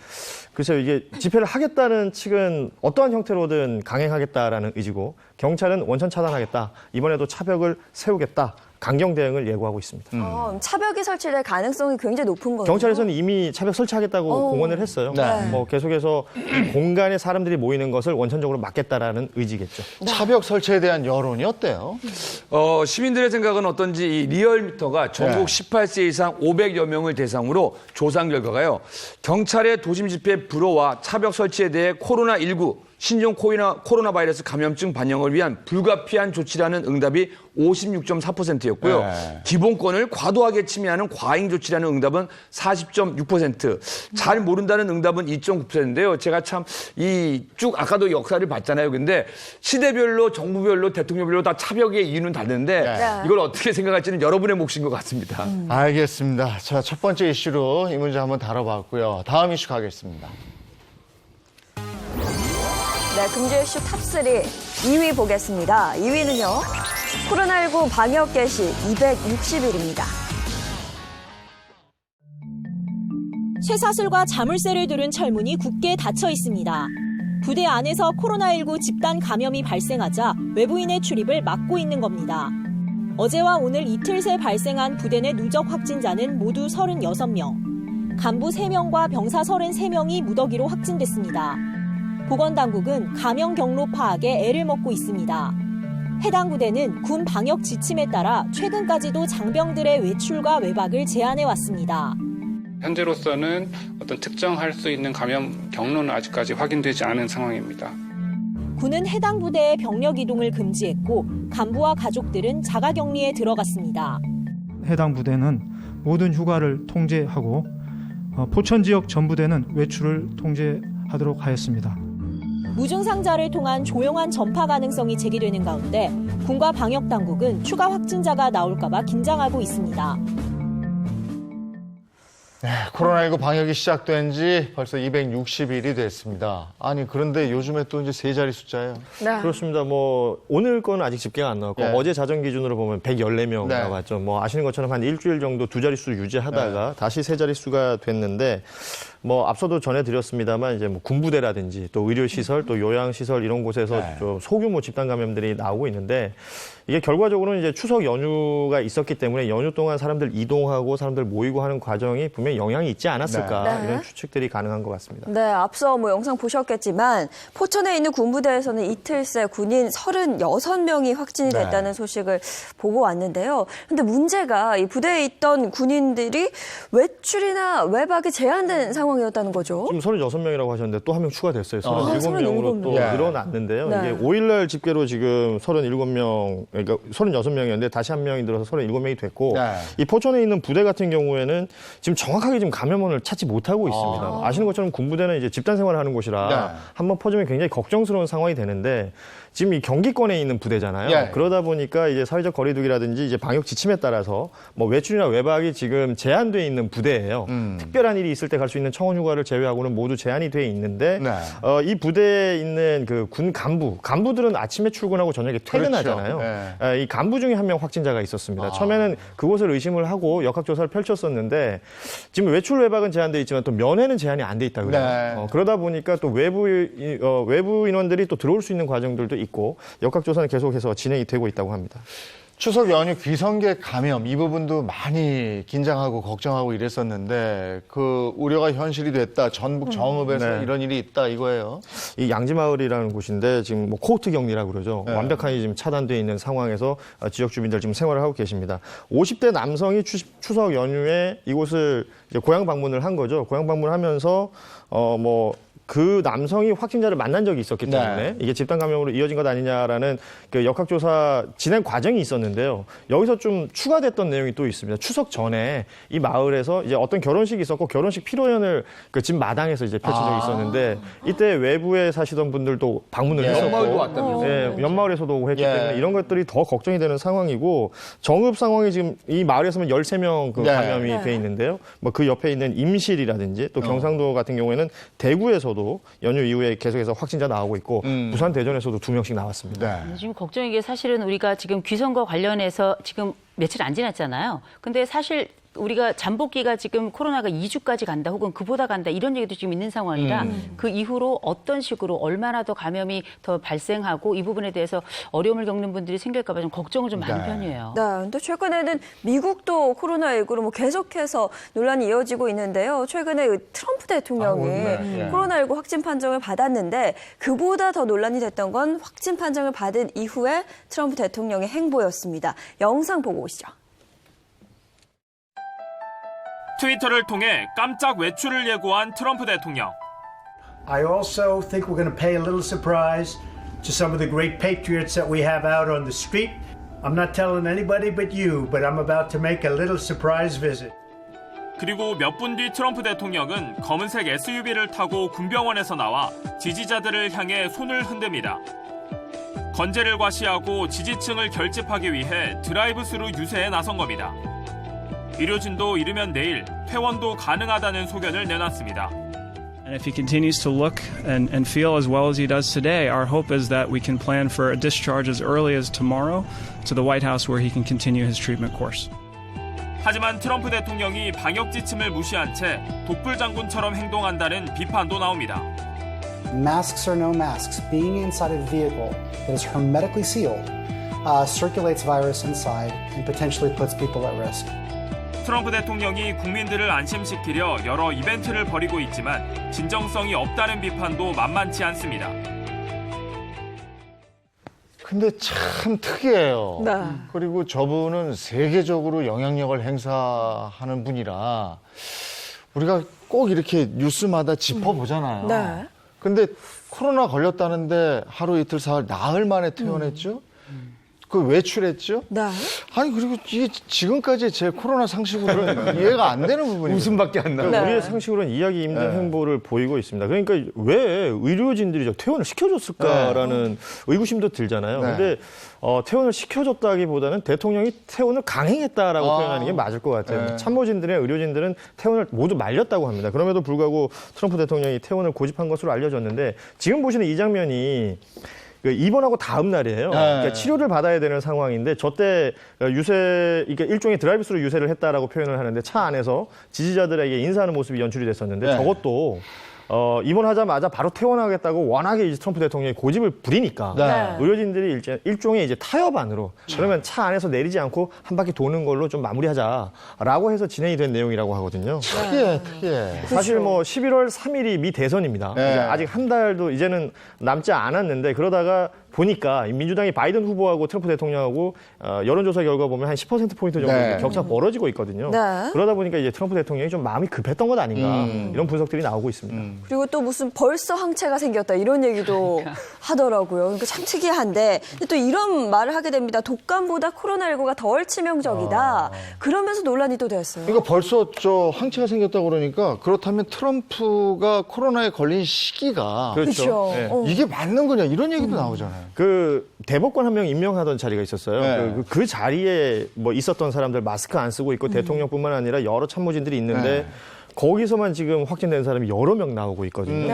글쎄요, 이게 집회를 하겠다는 측은 어떠한 형태로든 강행하겠다라는 의지고 경찰은 원천 차단하겠다. 이번에도 차벽을 세우겠다. 강경 대응을 예고하고 있습니다. 차벽이 설치될 가능성이 굉장히 높은 거예요. 경찰에서는 이미 차벽 설치하겠다고 공언을 했어요. 뭐 계속해서 공간에 사람들이 모이는 것을 원천적으로 막겠다라는 의지겠죠. 차벽 설치에 대한 여론이 어때요? 시민들의 생각은 어떤지 이 리얼미터가 전국 18세 이상 500여 명을 대상으로 조사한 결과가요. 경찰의 도심 집회 불허와 차벽 설치에 대해 코로나19 신종 코로나 바이러스 감염증 반영을 위한 불가피한 조치라는 응답이 56.4%였고요. 기본권을 과도하게 침해하는 과잉 조치라는 응답은 40.6%, 잘 모른다는 응답은 2.9%인데요. 제가 참 이 쭉 아까도 역사를 봤잖아요. 근데 시대별로 정부별로 대통령별로 다 차벽의 이유는 다른데 이걸 어떻게 생각할지는 여러분의 몫인 것 같습니다. 알겠습니다. 자, 첫 번째 이슈로 이 문제 한번 다뤄봤고요. 다음 이슈 가겠습니다. 네, 금주 이슈 탑3 2위 보겠습니다. 2위는요. 코로나19 방역 개시 260일입니다. 쇠사슬과 자물쇠를 두른 철문이 굳게 닫혀 있습니다. 부대 안에서 코로나19 집단 감염이 발생하자 외부인의 출입을 막고 있는 겁니다. 어제와 오늘 이틀 새 발생한 부대 내 누적 확진자는 모두 36명. 간부 3명과 병사 33명이 무더기로 확진됐습니다. 보건당국은 감염 경로 파악에 애를 먹고 있습니다. 해당 부대는 군 방역 지침에 따라 최근까지도 장병들의 외출과 외박을 제한해왔습니다. 현재로서는 어떤 특정할 수 있는 감염 경로는 아직까지 확인되지 않은 상황입니다. 군은 해당 부대의 병력 이동을 금지했고 간부와 가족들은 자가격리에 들어갔습니다. 해당 부대는 모든 휴가를 통제하고 포천 지역 전 부대는 외출을 통제하도록 하였습니다. 무증상자를 통한 조용한 전파 가능성이 제기되는 가운데 군과 방역당국은 추가 확진자가 나올까 봐 긴장하고 있습니다. 네, 코로나19 방역이 시작된 지 벌써 260일이 됐습니다. 아니, 그런데 요즘에 또 이제 세 자리 숫자예요. 네. 그렇습니다. 뭐, 오늘 건 아직 집계가 안 나왔고, 네. 어제 자정 기준으로 보면 114명 네. 나왔죠. 뭐, 아시는 것처럼 한 일주일 정도 두 자릿수 유지하다가 다시 세 자릿수가 됐는데, 뭐, 앞서도 전해드렸습니다만, 이제 뭐, 군부대라든지 또 의료시설, 또 요양시설 이런 곳에서 좀 소규모 집단 감염들이 나오고 있는데, 이게 결과적으로는 이제 추석 연휴가 있었기 때문에 연휴 동안 사람들 이동하고 사람들 모이고 하는 과정이 분명히 영향이 있지 않았을까 네. 이런 추측들이 가능한 것 같습니다. 네, 앞서 뭐 영상 보셨겠지만 포천에 있는 군부대에서는 이틀 새 군인 36명이 확진이 됐다는 소식을 보고 왔는데요. 근데 문제가 이 부대에 있던 군인들이 외출이나 외박이 제한된 상황이었다는 거죠. 지금 36명이라고 하셨는데 또 한 명 추가됐어요. 37명으로 또 네. 늘어났는데요. 네. 이게 5일날 집계로 지금 37명, 그러니까 36명이었는데 다시 한 명이 들어서 37명이 됐고 이 포천에 있는 부대 같은 경우에는 지금 정확하게 지금 감염원을 찾지 못하고 있습니다. 아시는 것처럼 군부대는 이제 집단 생활을 하는 곳이라 한번 퍼지면 굉장히 걱정스러운 상황이 되는데 지금 이 경기권에 있는 부대잖아요. 그러다 보니까 이제 사회적 거리두기라든지 이제 방역 지침에 따라서 뭐 외출이나 외박이 지금 제한돼 있는 부대예요. 특별한 일이 있을 때 갈 수 있는 청원 휴가를 제외하고는 모두 제한이 돼 있는데 이 부대에 있는 그 군 간부들은 아침에 출근하고 저녁에 퇴근하잖아요. 그렇죠. 이 간부 중에 한 명 확진자가 있었습니다. 처음에는 그것을 의심을 하고 역학 조사를 펼쳤었는데 지금 외출 외박은 제한돼 있지만 또 면회는 제한이 안 돼 있다고요. 그러다 보니까 또 외부 인원들이 또 들어올 수 있는 과정들도 있고 역학 조사는 계속해서 진행이 되고 있다고 합니다. 추석 연휴 귀성객 감염 이 부분도 많이 긴장하고 걱정하고 이랬었는데 그 우려가 현실이 됐다. 전북 정읍에서 이런 일이 있다 이거예요. 이 양지마을이라는 곳인데 지금 뭐 코호트 격리라고 그러죠. 완벽하게 지금 차단되어 있는 상황에서 지역 주민들 지금 생활을 하고 계십니다. 50대 남성이 추석 연휴에 이곳을 이제 고향 방문을 한 거죠. 고향 방문하면서 그 남성이 확진자를 만난 적이 있었기 때문에 이게 집단 감염으로 이어진 것 아니냐라는 그 역학조사 진행 과정이 있었는데요. 여기서 좀 추가됐던 내용이 또 있습니다. 추석 전에 이 마을에서 이제 어떤 결혼식이 있었고 결혼식 피로연을 그 집 마당에서 이제 펼친 적이 있었는데 이때 외부에 사시던 분들도 방문을 했었고 연마을도 왔다면서요? 연마을에서도 오고 했기 때문에 이런 것들이 더 걱정이 되는 상황이고 정읍 상황이 지금 이 마을에서는 13명 그 감염이 돼 있는데요. 뭐 그 옆에 있는 임실이라든지 또 경상도 같은 경우에는 대구에서도 연휴 이후에 계속해서 확진자 나오고 있고 부산 대전에서도 2명씩 나왔습니다. 지금 걱정인 게 사실은 우리가 지금 귀성과 관련해서 지금 며칠 안 지났잖아요. 근데 사실 우리가 잠복기가 지금 코로나가 2주까지 간다 혹은 그보다 간다 이런 얘기도 지금 있는 상황이라 그 이후로 어떤 식으로 얼마나 더 감염이 더 발생하고 이 부분에 대해서 어려움을 겪는 분들이 생길까 봐 좀 걱정을 좀 많은 편이에요. 네, 근데 최근에는 미국도 코로나19로 뭐 계속해서 논란이 이어지고 있는데요. 최근에 트럼프 대통령이 코로나19 확진 판정을 받았는데 그보다 더 논란이 됐던 건 확진 판정을 받은 이후에 트럼프 대통령의 행보였습니다. 영상 보고 오시죠. 트위터를 통해 깜짝 외출을 예고한 트럼프 대통령. I also think we're going to pay a little surprise to some of the great patriots that we have out on the street. I'm not telling anybody but you, but I'm about to make a little surprise visit. 그리고 몇 분 뒤 트럼프 대통령은 검은색 SUV를 타고 군병원에서 나와 지지자들을 향해 손을 흔듭니다. 건재를 과시하고 지지층을 결집하기 위해 드라이브스루 유세에 나선 겁니다. 의료진도 이르면 내일 퇴원도 가능하다는 소견을 내놨습니다. And if he continues to look and feel as well as he does today, our hope is that we can plan for a discharge as early as tomorrow to the White House where he can continue his treatment course. 하지만 트럼프 대통령이 방역 지침을 무시한 채 독불 장군처럼 행동한다는 비판도 나옵니다. Masks or no masks, being inside a vehicle that is hermetically sealed circulates virus inside and potentially puts people at risk. 트럼프 대통령이 국민들을 안심시키려 여러 이벤트를 벌이고 있지만 진정성이 없다는 비판도 만만치 않습니다. 근데 참 특이해요. 그리고 저분은 세계적으로 영향력을 행사하는 분이라 우리가 꼭 이렇게 뉴스마다 짚어보잖아요. 근데 코로나 걸렸다는데 하루 이틀 사흘 나흘 만에 퇴원했죠? 그 외출했죠? 네. 아니 그리고 이게 지금까지 제 코로나 상식으로는 이해가 안 되는 부분이에요. 웃음밖에 안 나요. 네. 우리의 상식으로는 이해하기 힘든 행보를 보이고 있습니다. 그러니까 왜 의료진들이 퇴원을 시켜줬을까라는 의구심도 들잖아요. 근데 퇴원을 시켜줬다기보다는 대통령이 퇴원을 강행했다라고 표현하는 게 맞을 것 같아요. 참모진들의 의료진들은 퇴원을 모두 말렸다고 합니다. 그럼에도 불구하고 트럼프 대통령이 퇴원을 고집한 것으로 알려졌는데 지금 보시는 이 장면이 입원하고 다음 날이에요. 그러니까 치료를 받아야 되는 상황인데 저때 그러니까 일종의 드라이브스루 유세를 했다라고 표현을 하는데 차 안에서 지지자들에게 인사하는 모습이 연출이 됐었는데 저것도 입원하자마자 바로 퇴원하겠다고 워낙에 이제 트럼프 대통령이 고집을 부리니까 의료진들이 일종의 이제 타협안으로 그러면 차 안에서 내리지 않고 한 바퀴 도는 걸로 좀 마무리하자라고 해서 진행이 된 내용이라고 하거든요. 특이해. 사실 뭐 11월 3일이 미 대선입니다. 아직 한 달도 이제는 남지 않았는데 그러다가 보니까 민주당이 바이든 후보하고 트럼프 대통령하고 여론조사 결과 보면 한 10%포인트 정도 격차 벌어지고 있거든요. 그러다 보니까 이제 트럼프 대통령이 좀 마음이 급했던 것 아닌가 이런 분석들이 나오고 있습니다. 그리고 또 무슨 벌써 항체가 생겼다 이런 얘기도 하더라고요. 그러니까 참 특이한데 또 이런 말을 하게 됩니다. 독감보다 코로나19가 덜 치명적이다. 그러면서 논란이 또 됐어요. 그러니까 벌써 항체가 생겼다고 그러니까 그렇다면 트럼프가 코로나에 걸린 시기가 그렇죠. 이게 맞는 거냐 이런 얘기도 나오잖아요. 그 대법관 한 명 임명하던 자리가 있었어요. 그 자리에 뭐 있었던 사람들 마스크 안 쓰고 있고 대통령뿐만 아니라 여러 참모진들이 있는데 거기서만 지금 확진된 사람이 여러 명 나오고 있거든요.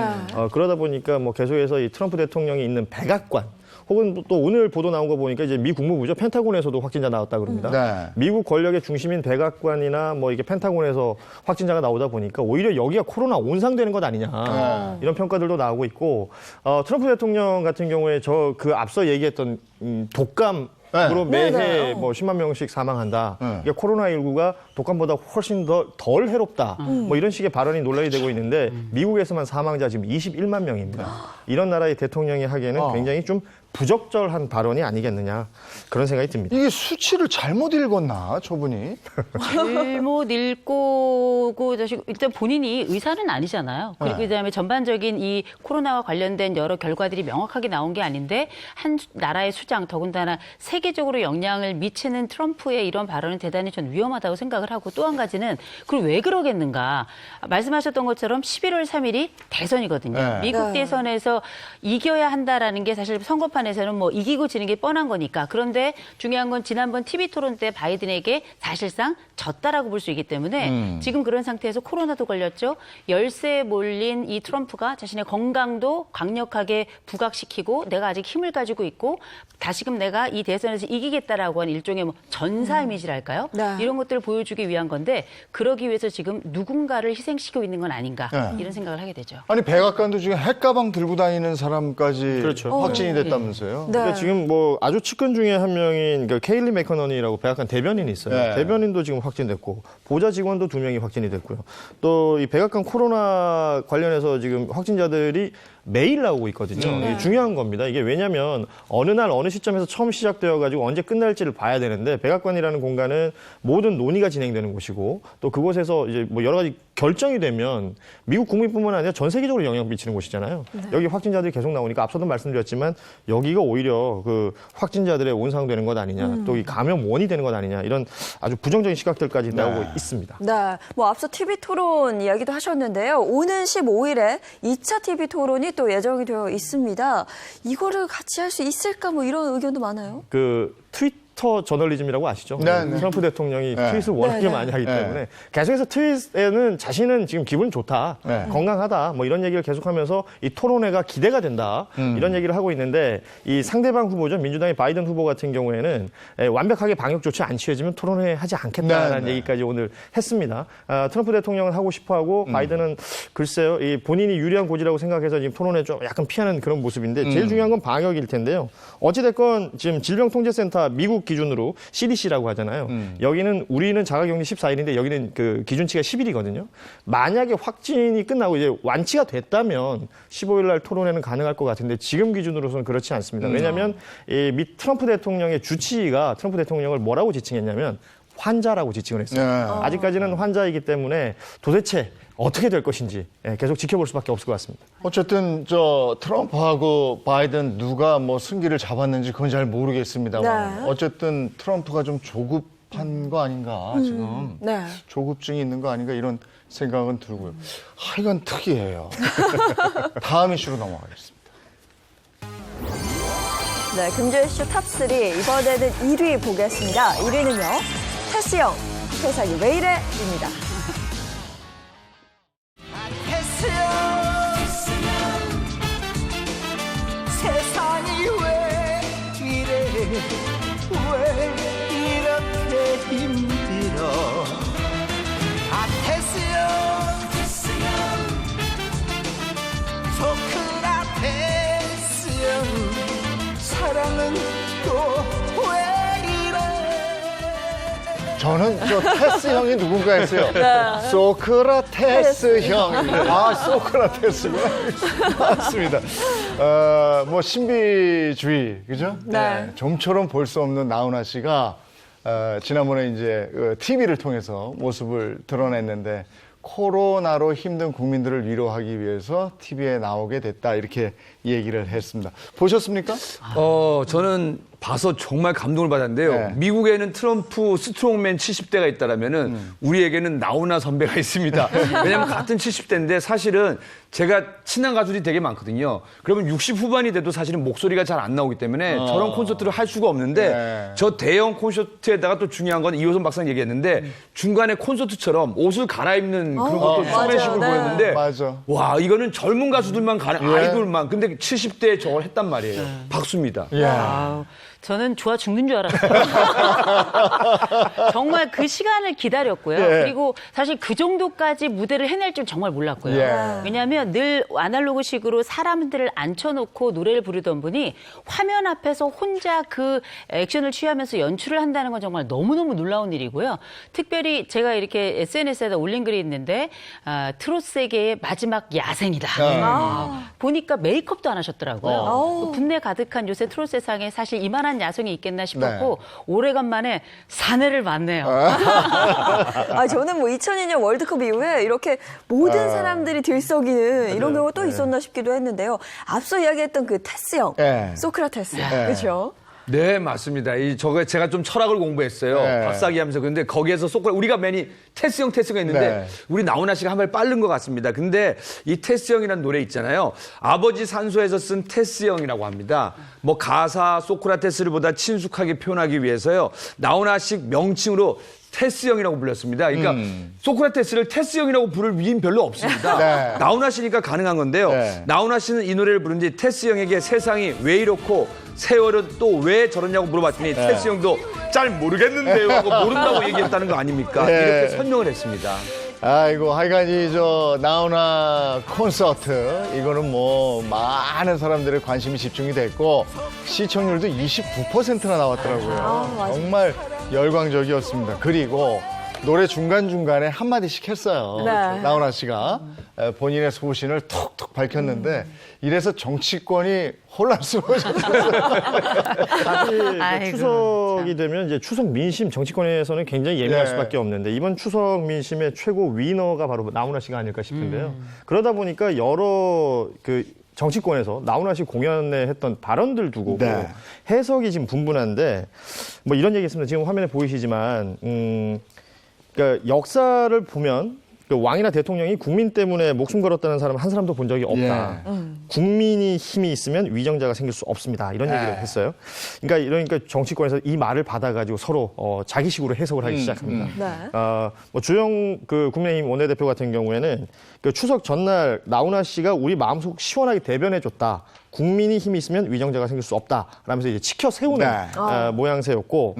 그러다 보니까 뭐 계속해서 이 트럼프 대통령이 있는 백악관 혹은 또 오늘 보도 나온 거 보니까 이제 미 국무부죠. 펜타곤에서도 확진자 나왔다 그럽니다. 미국 권력의 중심인 백악관이나 뭐 이게 펜타곤에서 확진자가 나오다 보니까 오히려 여기가 코로나 온상되는 것 아니냐. 이런 평가들도 나오고 있고 트럼프 대통령 같은 경우에 저 그 앞서 얘기했던 독감으로 매해 뭐 10만 명씩 사망한다. 그러니까 코로나19가 독감보다 훨씬 덜 해롭다. 뭐 이런 식의 발언이 논란이 되고 있는데 미국에서만 사망자 지금 21만 명입니다. 이런 나라의 대통령이 하기에는 굉장히 좀 부적절한 발언이 아니겠느냐 그런 생각이 듭니다. 이게 수치를 잘못 읽었나 저분이? 잘못 읽고 일단 본인이 의사는 아니잖아요. 그리고 그다음에 전반적인 이 코로나와 관련된 여러 결과들이 명확하게 나온 게 아닌데 한 나라의 수장 더군다나 세계적으로 영향을 미치는 트럼프의 이런 발언은 대단히 전 위험하다고 생각을 하고 또 한 가지는 그럼 왜 그러겠는가? 말씀하셨던 것처럼 11월 3일이 대선이거든요. 미국 대선에서 이겨야 한다라는 게 사실 선거판 에서는 뭐 이기고 지는 게 뻔한 거니까. 그런데 중요한 건 지난번 TV 토론 때 바이든에게 사실상 졌다라고 볼 수 있기 때문에 지금 그런 상태에서 코로나도 걸렸죠. 열세에 몰린 이 트럼프가 자신의 건강도 강력하게 부각시키고 내가 아직 힘을 가지고 있고 다시금 내가 이 대선에서 이기겠다라고 하는 일종의 뭐 전사 이미지랄까요? 이런 것들을 보여주기 위한 건데 그러기 위해서 지금 누군가를 희생시키고 있는 건 아닌가 이런 생각을 하게 되죠. 아니 백악관도 지금 핵가방 들고 다니는 사람까지 확진이 됐다면서요? 그러니까 지금 뭐 아주 측근 중에 한 명인 케일리 맥커너니라고 백악관 대변인이 있어요. 대변인도 지금 확진됐고 보좌 직원도 2명이 확진이 됐고요. 또 이 백악관 코로나 관련해서 지금 확진자들이 매일 나오고 있거든요. 이게 중요한 겁니다. 이게 왜냐하면 어느 날 어느 시점에서 처음 시작되어가지고 언제 끝날지를 봐야 되는데 백악관이라는 공간은 모든 논의가 진행되는 곳이고 또 그곳에서 이제 뭐 여러 가지 결정이 되면 미국 국민뿐만 아니라 전 세계적으로 영향을 미치는 곳이잖아요. 여기 확진자들이 계속 나오니까 앞서도 말씀드렸지만 여기가 오히려 그 확진자들의 온상되는 것 아니냐 또 이 감염원이 되는 것 아니냐 이런 아주 부정적인 시각들까지 나오고 있습니다. 네, 뭐 앞서 TV 토론 이야기도 하셨는데요. 오는 15일에 2차 TV 토론이 또 예정이 되어 있습니다. 이거를 같이 할 수 있을까 뭐 이런 의견도 많아요. 그 트위터 저널리즘이라고 아시죠? 트럼프 대통령이 트윗을 워낙에 많이 하기 때문에 계속해서 트윗에는 자신은 지금 기분 좋다, 건강하다 뭐 이런 얘기를 계속하면서 이 토론회가 기대가 된다 이런 얘기를 하고 있는데 이 상대방 후보죠. 민주당의 바이든 후보 같은 경우에는 완벽하게 방역 조치 안 취해지면 토론회 하지 않겠다라는 얘기까지 오늘 했습니다. 트럼프 대통령은 하고 싶어하고 바이든은 글쎄요. 이 본인이 유리한 고지라고 생각해서 지금 토론회 좀 약간 피하는 그런 모습인데 제일 중요한 건 방역일 텐데요. 어찌됐건 지금 질병통제센터 미국 기준으로 CDC라고 하잖아요. 여기는 우리는 자가격리 14일인데 여기는 그 기준치가 10일이거든요. 만약에 확진이 끝나고 이제 완치가 됐다면 15일 날 토론회는 가능할 것 같은데 지금 기준으로서는 그렇지 않습니다. 왜냐하면 이 미 트럼프 대통령의 주치의가 트럼프 대통령을 뭐라고 지칭했냐면 환자라고 지칭을 했어요. 아직까지는 환자이기 때문에 도대체 어떻게 될 것인지 계속 지켜볼 수밖에 없을 것 같습니다. 어쨌든 저 트럼프하고 바이든 누가 뭐 승기를 잡았는지 그건 잘 모르겠습니다만 네. 어쨌든 트럼프가 좀 조급한 거 아닌가 지금 네. 조급증이 있는 거 아닌가 이런 생각은 들고요. 하여간 특이해요. 다음 이슈로 넘어가겠습니다. 네, 금주 이슈 탑3 이번에는 1위 보겠습니다. 1위는요. 테스형 세상이 왜 이래입니다. 세상이 왜 이래 왜 이렇게 힘들어 테스형 소크라테스형 사랑은 또 왜 이래 저는 저 테스 형이 누군가 했어요. 네. 소크라테스 형. 아, 소크라테스구나. 맞습니다. 뭐 신비주의, 그죠? 네. 좀처럼 볼 수 없는 나훈아 씨가 지난번에 이제 TV를 통해서 모습을 드러냈는데 코로나로 힘든 국민들을 위로하기 위해서 TV에 나오게 됐다 이렇게 얘기를 했습니다. 보셨습니까? 저는 봐서 정말 감동을 받았는데요. 네. 미국에는 트럼프 스트롱맨 70대가 있다라면은 우리에게는 나훈아 선배가 있습니다. 왜냐하면 같은 70대인데 사실은 제가 친한 가수들이 되게 많거든요. 그러면 60 후반이 돼도 사실은 목소리가 잘 안 나오기 때문에 저런 콘서트를 할 수가 없는데 저 대형 콘서트에다가 또 중요한 건 이호선 박사님 얘기했는데 중간에 콘서트처럼 옷을 갈아입는 그런 것도 쇼맨식으로 보였는데 와 이거는 젊은 가수들만 가는 아이돌만 근데 70대에 저걸 했단 말이에요. 박수입니다. 와우. 저는 좋아 죽는 줄 알았어요. 정말 그 시간을 기다렸고요. 예. 그리고 사실 그 정도까지 무대를 해낼 줄 정말 몰랐고요. 예. 왜냐하면 늘 아날로그식으로 사람들을 앉혀놓고 노래를 부르던 분이 화면 앞에서 혼자 그 액션을 취하면서 연출을 한다는 건 정말 너무너무 놀라운 일이고요. 특별히 제가 이렇게 SNS에다 올린 글이 있는데 트롯세계의 마지막 야생이다. 보니까 메이크업도 안 하셨더라고요. 그 분내 가득한 요새 트롯 세상에 사실 이만한 야성이 있겠나 싶었고 오래간만에 사내를 봤네요. 저는 뭐 2002년 월드컵 이후에 이렇게 모든 사람들이 들썩이는 이런 경우가 또 있었나 싶기도 했는데요. 앞서 이야기했던 그 테스 형, 소크라테스, 그렇죠? 네, 맞습니다. 제가 좀 철학을 공부했어요. 박사학위 하면서. 근데 거기에서 우리가 매니 테스형 했는데 우리 나훈아 씨가 한 발 빠른 것 같습니다. 근데 이 테스형이라는 노래 있잖아요. 아버지 산소에서 쓴 테스형이라고 합니다. 뭐 가사 소크라테스를 보다 친숙하게 표현하기 위해서요. 나훈아식 명칭으로 테스형이라고 불렸습니다. 그러니까 소크라테스를 테스형이라고 부를 위인 별로 없습니다. 나훈아 씨니까 가능한 건데요. 나훈아 씨는 이 노래를 부른 뒤 테스형에게 세상이 왜 이렇고 세월은 또 왜 저러냐고 물어봤더니 테스형도 잘 모르겠는데요 하고 모른다고 얘기했다는 거 아닙니까? 이렇게 설명을 했습니다. 아이고, 하여간 나훈아 콘서트, 이거는 뭐, 많은 사람들의 관심이 집중이 됐고, 시청률도 29%나 나왔더라고요. 정말 열광적이었습니다. 그리고 노래 중간중간에 한마디씩 했어요. 나훈아 씨가 본인의 소신을 톡톡 밝혔는데, 이래서 정치권이 혼란스러워졌어요. 사실 추석이 되면 이제 추석 민심 정치권에서는 굉장히 예민할 수밖에 없는데 이번 추석 민심의 최고 위너가 바로 나훈아 씨가 아닐까 싶은데요. 그러다 보니까 여러 정치권에서 나훈아 씨 공연에 했던 발언들 두고 해석이 지금 분분한데 뭐 이런 얘기했습니다. 지금 화면에 보이시지만 그러니까 역사를 보면 왕이나 대통령이 국민 때문에 목숨 걸었다는 사람 한 사람도 본 적이 없다. 국민이 힘이 있으면 위정자가 생길 수 없습니다. 이런 얘기를 했어요. 그러니까 정치권에서 이 말을 받아가지고 서로 자기식으로 해석을 하기 시작합니다. 뭐 주영 국민의힘 원내대표 같은 경우에는 추석 전날 나훈아 씨가 우리 마음속 시원하게 대변해줬다. 국민이 힘이 있으면 위정자가 생길 수 없다라면서 이제 치켜 세우는 모양새였고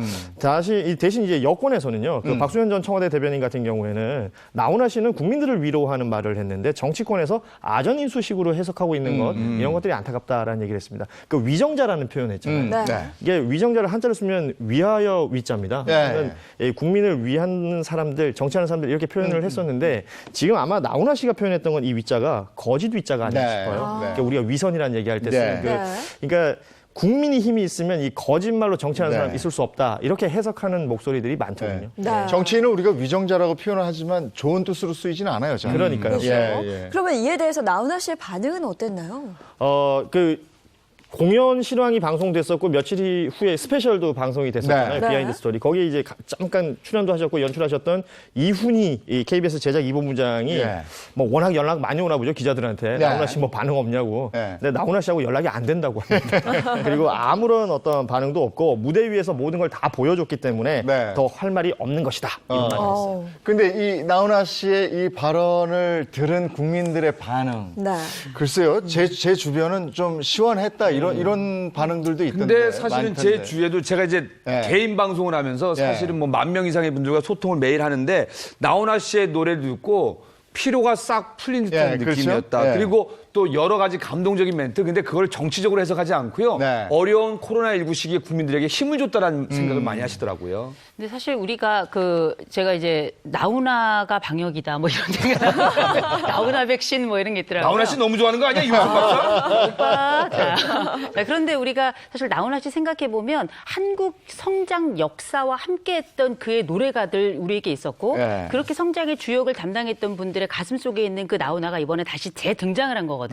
대신 이제 여권에서는요. 박수현 전 청와대 대변인 같은 경우에는 나훈아 씨는 국민들을 위로하는 말을 했는데 정치권에서 아전인수식으로 해석하고 있는 것 이런 것들이 안타깝다라는 얘기를 했습니다. 위정자라는 표현을 했잖아요. 이게 위정자를 한자를 쓰면 위하여 위자입니다. 국민을 위하는 사람들, 정치하는 사람들 이렇게 표현을 했었는데 지금 아마 나훈아 씨가 표현했던 건 이 위자가 거짓 위자가 아닐까 싶어요. 그러니까 우리가 위선이라는 얘기할 때 쓰는 그러니까 국민이 힘이 있으면 이 거짓말로 정치하는 네. 사람 있을 수 없다. 이렇게 해석하는 목소리들이 많거든요. 네. 정치인은 우리가 위정자라고 표현을 하지만 좋은 뜻으로 쓰이지는 않아요. 잘. 그러니까요. 그렇죠. 그러면 이에 대해서 나훈아 씨의 반응은 어땠나요? 공연 실황이 방송됐었고 며칠 후에 스페셜도 방송이 됐었잖아요. 네. 비하인드 스토리. 거기에 이제 잠깐 출연도 하셨고 연출하셨던 이훈희 이 KBS 제작 이본부장이 뭐 워낙 연락 많이 오나 보죠. 기자들한테. 나훈아 씨 뭐 반응 없냐고. 근데 나훈아 씨하고 연락이 안 된다고 합니다. 그리고 아무런 어떤 반응도 없고 무대 위에서 모든 걸 다 보여줬기 때문에 더 할 말이 없는 것이다. 이런 말을 했어요. 근데 이 나훈아 씨의 이 발언을 들은 국민들의 반응. 글쎄요. 제 주변은 좀 시원했다. 이런 반응들도 있던데. 근데 사실은 제 주위에도 제가 이제 개인 방송을 하면서 사실은 뭐 10,000명 이상의 분들과 소통을 매일 하는데 나훈아 씨의 노래를 듣고 피로가 싹 풀린 듯한 느낌이었다. 그렇죠? 그리고 또 여러 가지 감동적인 멘트, 근데 그걸 정치적으로 해석하지 않고요. 어려운 코로나19 시기에 국민들에게 힘을 줬다라는 생각을 많이 하시더라고요. 근데 사실 우리가 제가 이제 나훈아가 방역이다 뭐 이런 생각, 나훈아 백신 뭐 이런 게 있더라고요. 나훈아 씨 너무 좋아하는 거 아니야? 이호선 박사? 오빠. 자, 그런데 우리가 사실 나훈아 씨 생각해 보면 한국 성장 역사와 함께했던 그의 노래가들 우리에게 있었고 그렇게 성장의 주역을 담당했던 분들의 가슴 속에 있는 그 나훈아가 이번에 다시 재등장을 한 거거든요.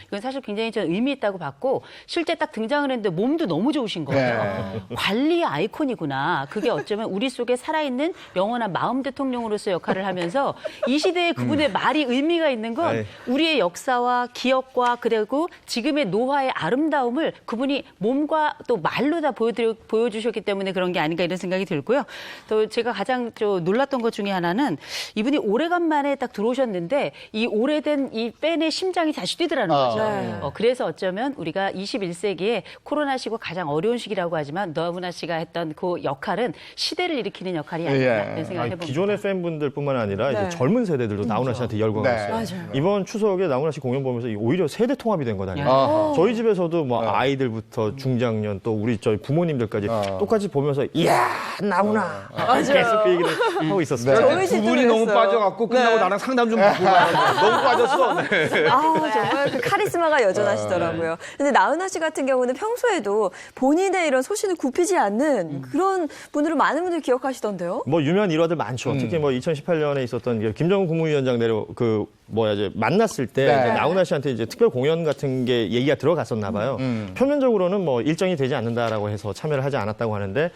이건 사실 굉장히 전 의미 있다고 봤고 실제 딱 등장을 했는데 몸도 너무 좋으신 거예요. 관리의 아이콘이구나. 그게 어쩌면 우리 속에 살아있는 영원한 마음 대통령으로서 역할을 하면서 이 시대에 그분의 말이 의미가 있는 건 우리의 역사와 기억과 그리고 지금의 노화의 아름다움을 그분이 몸과 또 말로 다 보여주셨기 때문에 그런 게 아닌가 이런 생각이 들고요. 또 제가 가장 놀랐던 것 중에 하나는 이분이 오래간만에 딱 들어오셨는데 이 오래된 이 팬의 심장이 다시 뛰더라는 거죠. 그래서 어쩌면 우리가 21세기에 코로나 시고 가장 어려운 시기라고 하지만 나훈아 씨가 했던 그 역할은 시대를 일으키는 역할이 아닌가 이런 생각을 해봅니다. 기존의 팬분들뿐만 아니라 이제 젊은 세대들도 나훈아 씨한테 열광했어요. 이번 추석에 나훈아 씨 공연 보면서 오히려 세대 통합이 된 거잖아요. 저희 집에서도 뭐 아이들부터 중장년 또 저희 부모님들까지 똑같이 보면서 이야 나훈아 계속 그 얘기를 하고 있었어요. 두 분이 너무 빠져갖고 끝나고 나랑 상담 좀 받고 너무 빠졌어. 정말 그 카리스마가 여전하시더라고요. 근데 나훈아 씨 같은 경우는 평소에도 본인의 이런 소신을 굽히지 않는 그런 분으로 많은 분들이 기억하시던데요. 뭐 유명한 일화들 많죠. 특히 뭐 2018년에 있었던 김정은 국무위원장 이제 만났을 때 이제 나훈아 씨한테 이제 특별 공연 같은 게 얘기가 들어갔었나 봐요. 표면적으로는 뭐 일정이 되지 않는다라고 해서 참여를 하지 않았다고 하는데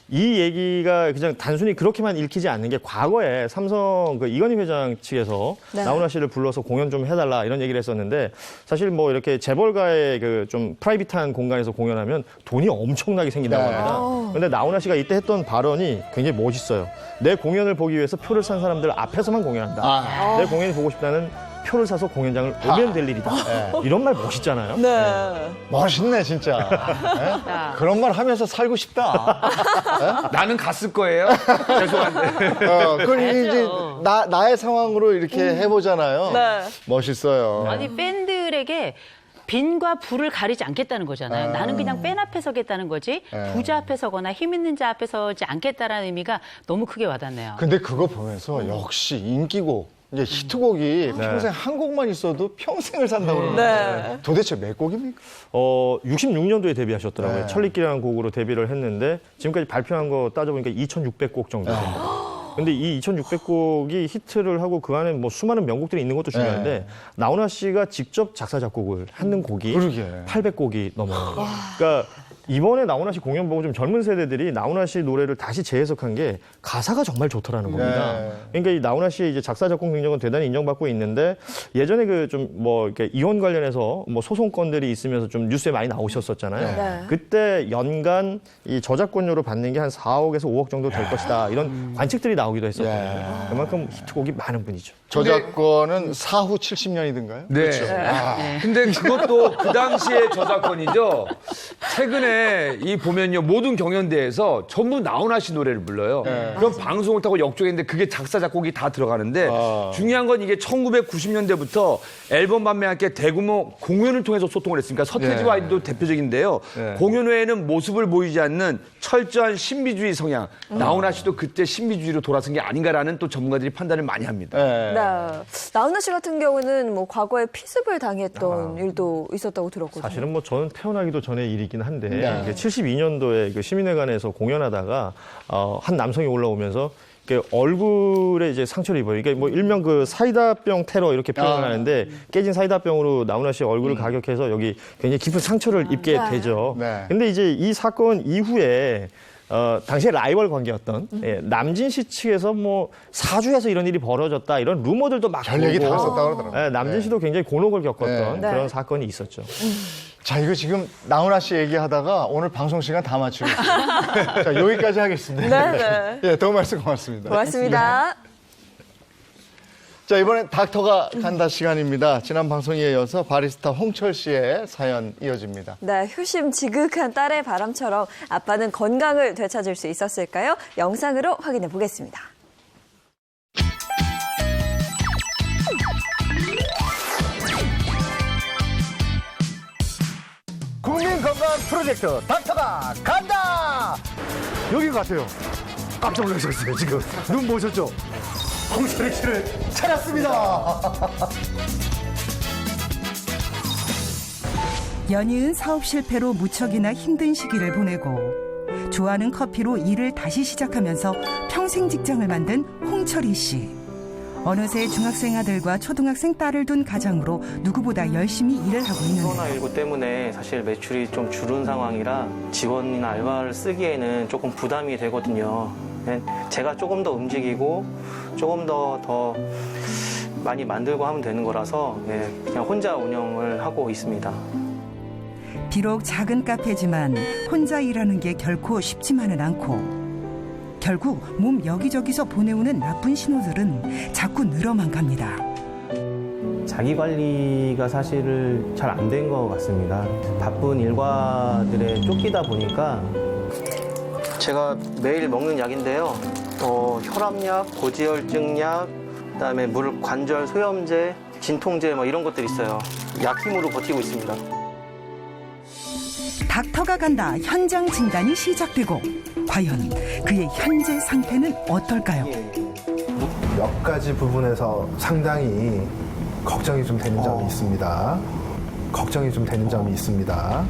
이 얘기가 그냥 단순히 그렇게만 읽히지 않는 게 과거에 삼성 이건희 회장 측에서 나훈아 씨를 불러서 공연 좀 해달라 이런 얘기를 했었는데 사실 뭐 이렇게 재벌가의 좀 프라이빗한 공간에서 공연하면 돈이 엄청나게 생긴다고 합니다. 그런데 나훈아 씨가 이때 했던 발언이 굉장히 멋있어요. 내 공연을 보기 위해서 표를 산 사람들 앞에서만 공연한다. 내 공연이 보고 싶다는 표를 사서 공연장을 오면 될 일이다. 이런 말 멋있잖아요. 멋있네 진짜. 그런 말 하면서 살고 싶다. 나는 갔을 거예요. 죄송한데. 그럼 이제 나의 상황으로 이렇게 해보잖아요. 멋있어요. 아니 팬들에게 빈과 부를 가리지 않겠다는 거잖아요. 나는 그냥 팬 앞에 서겠다는 거지 부자 앞에 서거나 힘 있는 자 앞에 서지 않겠다라는 의미가 너무 크게 와닿네요. 근데 그거 보면서 역시 인기곡 이제 히트곡이 평생 한 곡만 있어도 평생을 산다고 그러는데 도대체 몇 곡입니까? 66년도에 데뷔하셨더라고요. 천리길이라는 곡으로 데뷔를 했는데 지금까지 발표한 거 따져보니까 2,600곡 정도 됩니다. 근데 이 2,600곡이 히트를 하고 그 안에 뭐 수많은 명곡들이 있는 것도 중요한데 나훈아 씨가 직접 작사 작곡을 하는 곡이 800곡이 넘어요. 그러니까 이번에 나훈아 씨 공연 보고 좀 젊은 세대들이 나훈아 씨 노래를 다시 재해석한 게 가사가 정말 좋더라는 겁니다. 그러니까 이 나훈아 씨의 이제 작사 작곡 능력은 대단히 인정받고 있는데 예전에 이렇게 이혼 관련해서 뭐 소송건들이 있으면서 좀 뉴스에 많이 나오셨었잖아요. 그때 연간 이 저작권료로 받는 게 한 4억에서 5억 정도 될 것이다. 이런 관측들이 나오기도 했었거든요. 그만큼 히트곡이 많은 분이죠. 저작권은 사후 70년이든가요? 네. 그렇죠. 근데 그것도 그 당시의 저작권이죠. 최근에 이 보면요 모든 경연대회에서 전부 나훈아 씨 노래를 불러요. 그럼 방송을 타고 역주행인데 그게 작사 작곡이 다 들어가는데 중요한 건 이게 1990년대부터 앨범 판매와 함께 대규모 공연을 통해서 소통을 했으니까 서태지와 아이도 대표적인데요. 공연 외에는 모습을 보이지 않는 철저한 신비주의 성향. 나훈아 씨도 그때 신비주의로 돌아선 게 아닌가라는 또 전문가들이 판단을 많이 합니다. 네. 나훈아 씨 같은 경우는 뭐 과거에 피습을 당했던 일도 있었다고 들었거든요. 사실은 뭐 저는 태어나기도 전의 일이긴 한데 72년도에 그 시민회관에서 공연하다가 한 남성이 올라오면서 얼굴에 이제 상처를 입어요. 이게 뭐 일명 그 사이다병 테러 이렇게 표현을 하는데 깨진 사이다병으로 나훈아 씨의 얼굴을 가격해서 여기 굉장히 깊은 상처를 입게 되죠. 근데 이제 이 사건 이후에 당시에 라이벌 관계였던 남진 씨 측에서 뭐 사주에서 이런 일이 벌어졌다 이런 루머들도 막 별 얘기 다 했었다고 그러더라고요. 남진 씨도 굉장히 곤혹을 겪었던 그런 사건이 있었죠. 자, 이거 지금 나훈아 씨 얘기하다가 오늘 방송 시간 다 맞추겠습니다. 자, 여기까지 하겠습니다. 네. 예, 도움 말씀 고맙습니다. 고맙습니다. 자, 이번엔 닥터가 간다 시간입니다. 지난 방송에 이어서 바리스타 홍철 씨의 사연 이어집니다. 네, 효심 지극한 딸의 바람처럼 아빠는 건강을 되찾을 수 있었을까요? 영상으로 확인해 보겠습니다. 국민건강 프로젝트 닥터가 간다! 여긴 것 같아요. 깜짝 놀라셨어요, 지금. 눈 보셨죠? 홍철희 씨를 찾았습니다. 연이은 사업 실패로 무척이나 힘든 시기를 보내고 좋아하는 커피로 일을 다시 시작하면서 평생 직장을 만든 홍철희 씨. 어느새 중학생 아들과 초등학생 딸을 둔 가장으로 누구보다 열심히 일을 하고 있는데요. 코로나19 때문에 사실 매출이 좀 줄은 상황이라 지원이나 알바를 쓰기에는 조금 부담이 되거든요. 제가 조금 더 움직이고 조금 더 많이 만들고 하면 되는 거라서 그냥 혼자 운영을 하고 있습니다. 비록 작은 카페지만 혼자 일하는 게 결코 쉽지만은 않고 결국 몸 여기저기서 보내오는 나쁜 신호들은 자꾸 늘어만 갑니다. 자기 관리가 사실 잘 안 된 것 같습니다. 바쁜 일과들에 쫓기다 보니까 제가 매일 먹는 약인데요. 혈압약, 고지혈증약, 그다음에 물 관절 소염제, 진통제 뭐 이런 것들이 있어요. 약 힘으로 버티고 있습니다. 닥터가 간다 현장 진단이 시작되고 과연 그의 현재 상태는 어떨까요? 몇 가지 부분에서 상당히 걱정이 좀 되는 점이 있습니다.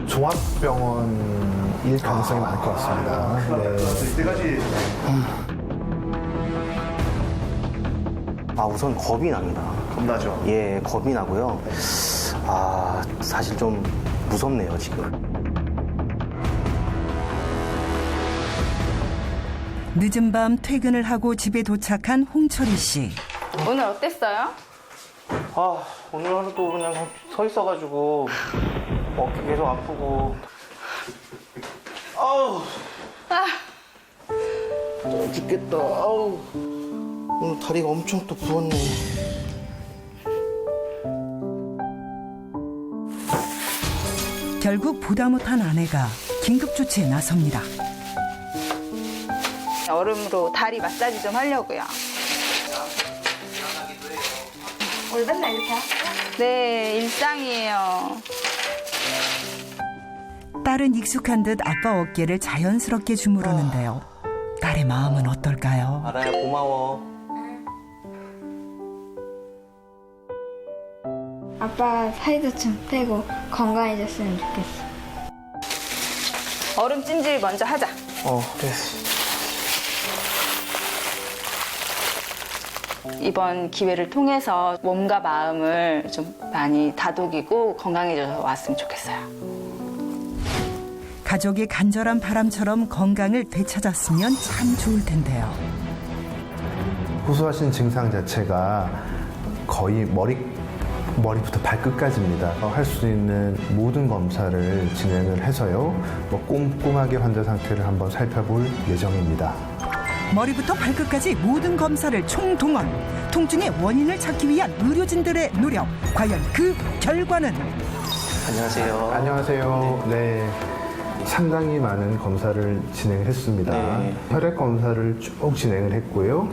종합병원일 가능성이 많을 것 같습니다. 이때까지 우선 겁이 납니다. 겁나죠? 예, 겁이 나고요. 사실 좀 무섭네요, 지금. 늦은 밤 퇴근을 하고 집에 도착한 홍철희 씨. 오늘 어땠어요? 오늘 하루도 그냥 서 있어가지고 어깨 계속 아프고. 죽겠다. 오늘 다리가 엄청 또 부었네. 결국 보다 못한 아내가 긴급 조치에 나섭니다. 얼음으로 다리 마사지 좀 하려고요. 오늘 맨날 이렇게 하세요? 네, 일상이에요. 딸은 익숙한 듯 아빠 어깨를 자연스럽게 주무르는데요. 딸의 마음은 어떨까요? 알아요, 고마워. 아빠가 살도 좀 빼고 건강해졌으면 좋겠어. 얼음 찜질 먼저 하자. 그래. 이번 기회를 통해서 몸과 마음을 좀 많이 다독이고 건강해져서 왔으면 좋겠어요. 가족의 간절한 바람처럼 건강을 되찾았으면 참 좋을 텐데요. 호소하신 증상 자체가 거의 머리부터 발끝까지입니다. 할 수 있는 모든 검사를 진행을 해서요. 꼼꼼하게 환자 상태를 한번 살펴볼 예정입니다. 머리부터 발끝까지 모든 검사를 총동원. 통증의 원인을 찾기 위한 의료진들의 노력. 과연 그 결과는? 안녕하세요. 안녕하세요. 네. 상당히 많은 검사를 진행했습니다. 네. 혈액 검사를 쭉 진행을 했고요.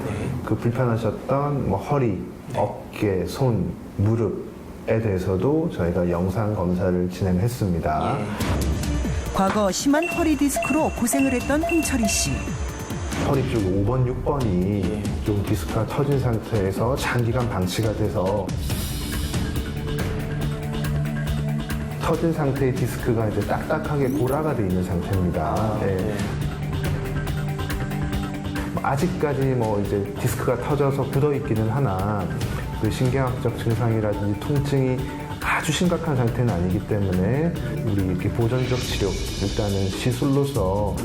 그 불편하셨던 뭐 허리, 어깨, 손, 무릎에 대해서도 저희가 영상 검사를 진행했습니다. 과거 심한 허리 디스크로 고생을 했던 홍철희 씨. 허리 쪽 5번, 6번이 좀 디스크가 터진 상태에서 장기간 방치가 돼서 터진 상태의 디스크가 이제 딱딱하게 골아가 돼 있는 상태입니다. 네. 아직까지 뭐 이제 디스크가 터져서 굳어 있기는 하나 그 신경학적 증상이라든지 통증이 아주 심각한 상태는 아니기 때문에 우리 이렇게 보존적 치료 일단은 시술로서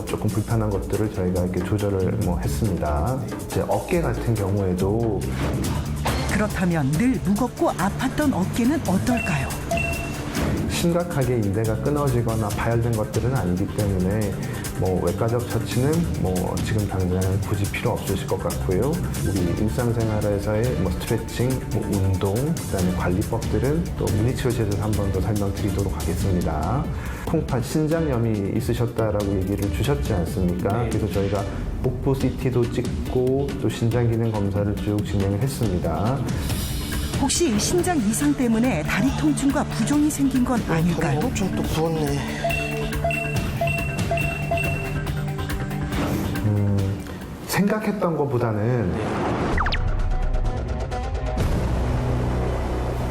조금 불편한 것들을 저희가 이렇게 조절을 했습니다. 이제 어깨 같은 경우에도 그렇다면 늘 무겁고 아팠던 어깨는 어떨까요? 심각하게 인대가 끊어지거나 파열된 것들은 아니기 때문에 외과적 처치는 지금 당장은 굳이 필요 없으실 것 같고요. 우리 일상생활에서의 스트레칭, 운동, 그다음에 관리법들은 또 문의치료실에서 한 번 더 설명드리도록 하겠습니다. 콩팥 신장염이 있으셨다라고 얘기를 주셨지 않습니까? 그래서 저희가 복부 CT도 찍고 또 신장기능 검사를 쭉 진행을 했습니다. 혹시 신장 이상 때문에 다리 통증과 부종이 생긴 건 아닐까요? 엄청 또 부었네. 생각했던 것보다는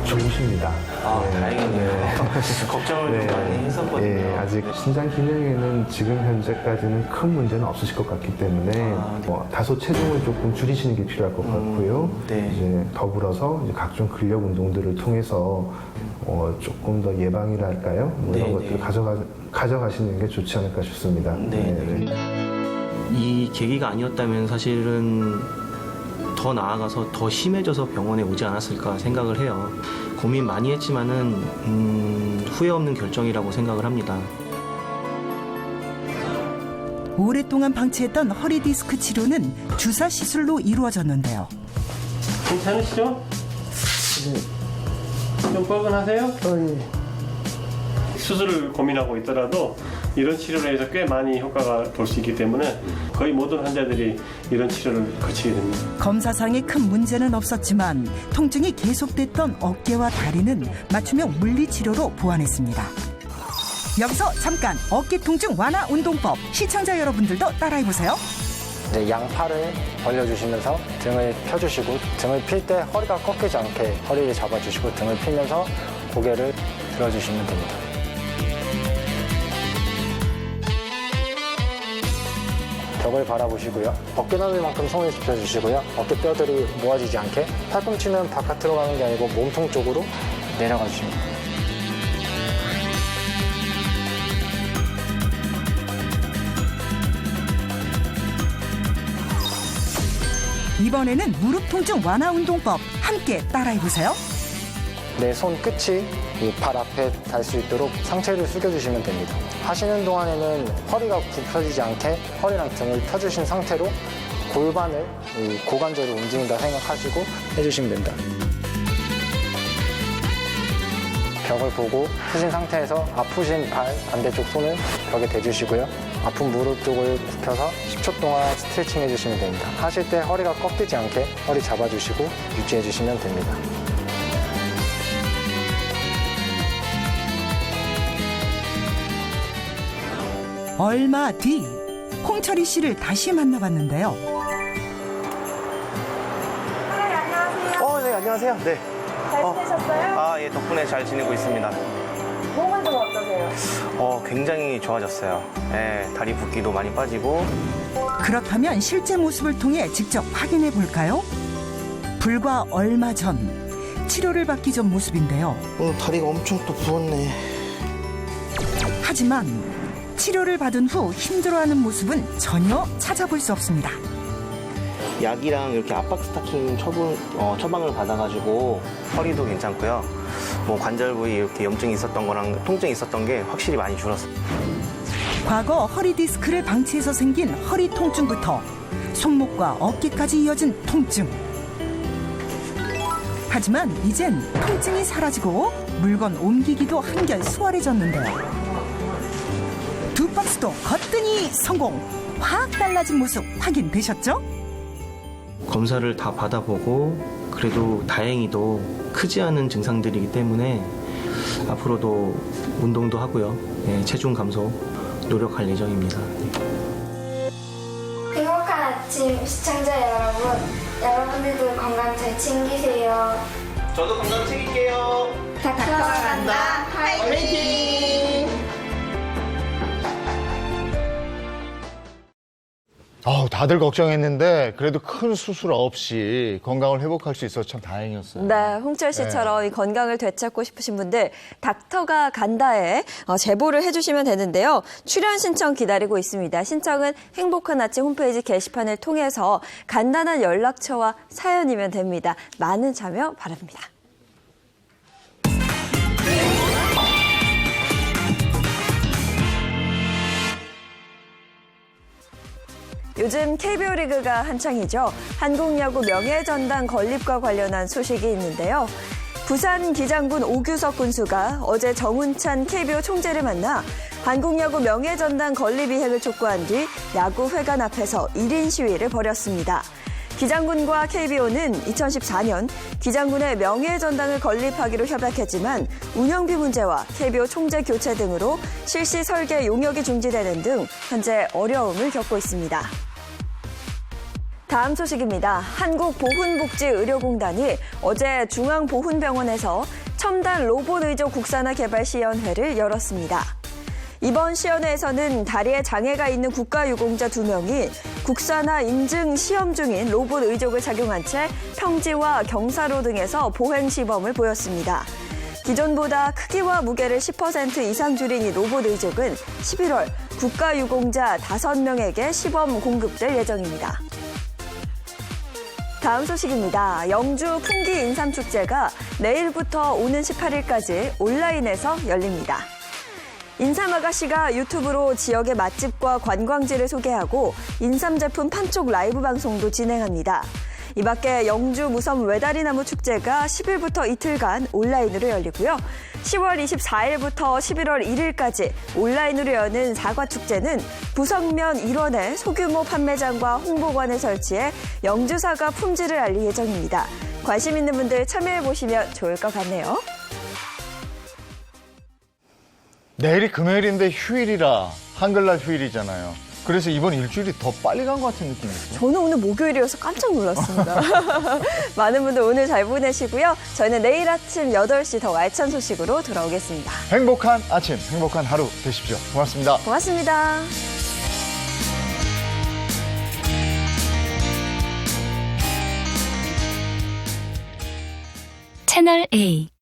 좋으십니다. 다행이네요. 걱정을 좀 많이 했었거든요. 아직 신장 기능에는 지금 현재까지는 큰 문제는 없으실 것 같기 때문에 다소 체중을 조금 줄이시는 게 필요할 것 같고요. 이제 더불어서 이제 각종 근력 운동들을 통해서 조금 더 예방이랄까요? 이런 것들을 가져가시는 게 좋지 않을까 싶습니다. 이 계기가 아니었다면 사실은 더 나아가서 더 심해져서 병원에 오지 않았을까 생각을 해요. 고민 많이 했지만은 후회 없는 결정이라고 생각을 합니다. 오랫동안 방치했던 허리 디스크 치료는 주사 시술로 이루어졌는데요. 괜찮으시죠? 좀 뻐근하세요? 수술을 고민하고 있더라도 이런 치료를 해서 꽤 많이 효과가 볼 수 있기 때문에 거의 모든 환자들이 이런 치료를 거치게 됩니다. 검사상에 큰 문제는 없었지만 통증이 계속됐던 어깨와 다리는 맞춤형 물리치료로 보완했습니다. 여기서 잠깐 어깨 통증 완화 운동법 시청자 여러분들도 따라해보세요. 양팔을 벌려주시면서 등을 펴주시고 등을 필 때 허리가 꺾이지 않게 허리를 잡아주시고 등을 피면서 고개를 들어주시면 됩니다. 벽을 바라보시고요. 어깨 넓이만큼 손을 짚어주시고요. 어깨 뼈들이 모아지지 않게 팔꿈치는 바깥으로 가는 게 아니고 몸통 쪽으로 내려가 주십니다. 이번에는 무릎 통증 완화 운동법 함께 따라해보세요. 내 손 끝이 이 발 앞에 닿을 수 있도록 상체를 숙여주시면 됩니다. 하시는 동안에는 허리가 굽혀지지 않게 허리랑 등을 펴주신 상태로 골반을, 이 고관절을 움직인다 생각하시고 해주시면 됩니다. 벽을 보고 푸신 상태에서 아프신 발 반대쪽 손을 벽에 대주시고요. 아픈 무릎 쪽을 굽혀서 10초 동안 스트레칭 해주시면 됩니다. 하실 때 허리가 꺾이지 않게 허리 잡아주시고 유지해주시면 됩니다. 얼마 뒤 홍철희 씨를 다시 만나봤는데요. 네, 안녕하세요. 네. 잘 지내셨어요? 예, 덕분에 잘 지내고 있습니다. 몸은 좀 어떠세요? 굉장히 좋아졌어요. 다리 붓기도 많이 빠지고. 그렇다면 실제 모습을 통해 직접 확인해 볼까요? 불과 얼마 전 치료를 받기 전 모습인데요. 다리가 엄청 또 부었네. 하지만 치료를 받은 후 힘들어하는 모습은 전혀 찾아볼 수 없습니다. 약이랑 이렇게 압박 스타킹 처방을 받아가지고 허리도 괜찮고요. 관절 부위 이렇게 염증이 있었던 거랑 통증이 있었던 게 확실히 많이 줄었어요. 과거 허리 디스크를 방치해서 생긴 허리 통증부터 손목과 어깨까지 이어진 통증. 하지만 이젠 통증이 사라지고 물건 옮기기도 한결 수월해졌는데요. 두 박스도 거뜬히 성공! 확 달라진 모습 확인되셨죠? 검사를 다 받아보고 그래도 다행히도 크지 않은 증상들이기 때문에 앞으로도 운동도 하고요. 체중 감소 노력할 예정입니다. 행복한 아침 시청자 여러분, 여러분들도 건강 잘 챙기세요. 저도 건강 챙길게요. 닥터가 간다. 화이팅! 다들 걱정했는데 그래도 큰 수술 없이 건강을 회복할 수 있어서 참 다행이었어요. 네, 홍철 씨처럼 이 건강을 되찾고 싶으신 분들 닥터가 간다에 제보를 해주시면 되는데요. 출연 신청 기다리고 있습니다. 신청은 행복한 아침 홈페이지 게시판을 통해서 간단한 연락처와 사연이면 됩니다. 많은 참여 바랍니다. 요즘 KBO 리그가 한창이죠. 한국야구 명예전당 건립과 관련한 소식이 있는데요. 부산 기장군 오규석 군수가 어제 정운찬 KBO 총재를 만나 한국야구 명예전당 건립 이행을 촉구한 뒤 야구회관 앞에서 1인 시위를 벌였습니다. 기장군과 KBO는 2014년 기장군의 명예전당을 건립하기로 협약했지만 운영비 문제와 KBO 총재 교체 등으로 실시 설계 용역이 중지되는 등 현재 어려움을 겪고 있습니다. 다음 소식입니다. 한국보훈복지의료공단이 어제 중앙보훈병원에서 첨단 로봇 의조 국산화 개발 시연회를 열었습니다. 이번 시연회에서는 다리에 장애가 있는 국가유공자 2명이 국산화 인증 시험 중인 로봇 의족을 착용한 채 평지와 경사로 등에서 보행 시범을 보였습니다. 기존보다 크기와 무게를 10% 이상 줄인 이 로봇 의족은 11월 국가유공자 5명에게 시범 공급될 예정입니다. 다음 소식입니다. 영주 풍기 인삼축제가 내일부터 오는 18일까지 온라인에서 열립니다. 인삼아가씨가 유튜브로 지역의 맛집과 관광지를 소개하고 인삼 제품 판촉 라이브 방송도 진행합니다. 이 밖에 영주 무섬 외다리나무 축제가 10일부터 이틀간 온라인으로 열리고요. 10월 24일부터 11월 1일까지 온라인으로 여는 사과축제는 부석면 일원에 소규모 판매장과 홍보관을 설치해 영주 사과 품질을 알릴 예정입니다. 관심 있는 분들 참여해보시면 좋을 것 같네요. 내일이 금요일인데 휴일이라 한글날 휴일이잖아요. 그래서 이번 일주일이 더 빨리 간 것 같은 느낌이 있어요. 저는 오늘 목요일이어서 깜짝 놀랐습니다. 많은 분들 오늘 잘 보내시고요. 저희는 내일 아침 8시 더 알찬 소식으로 돌아오겠습니다. 행복한 아침, 행복한 하루 되십시오. 고맙습니다. 고맙습니다. 채널 A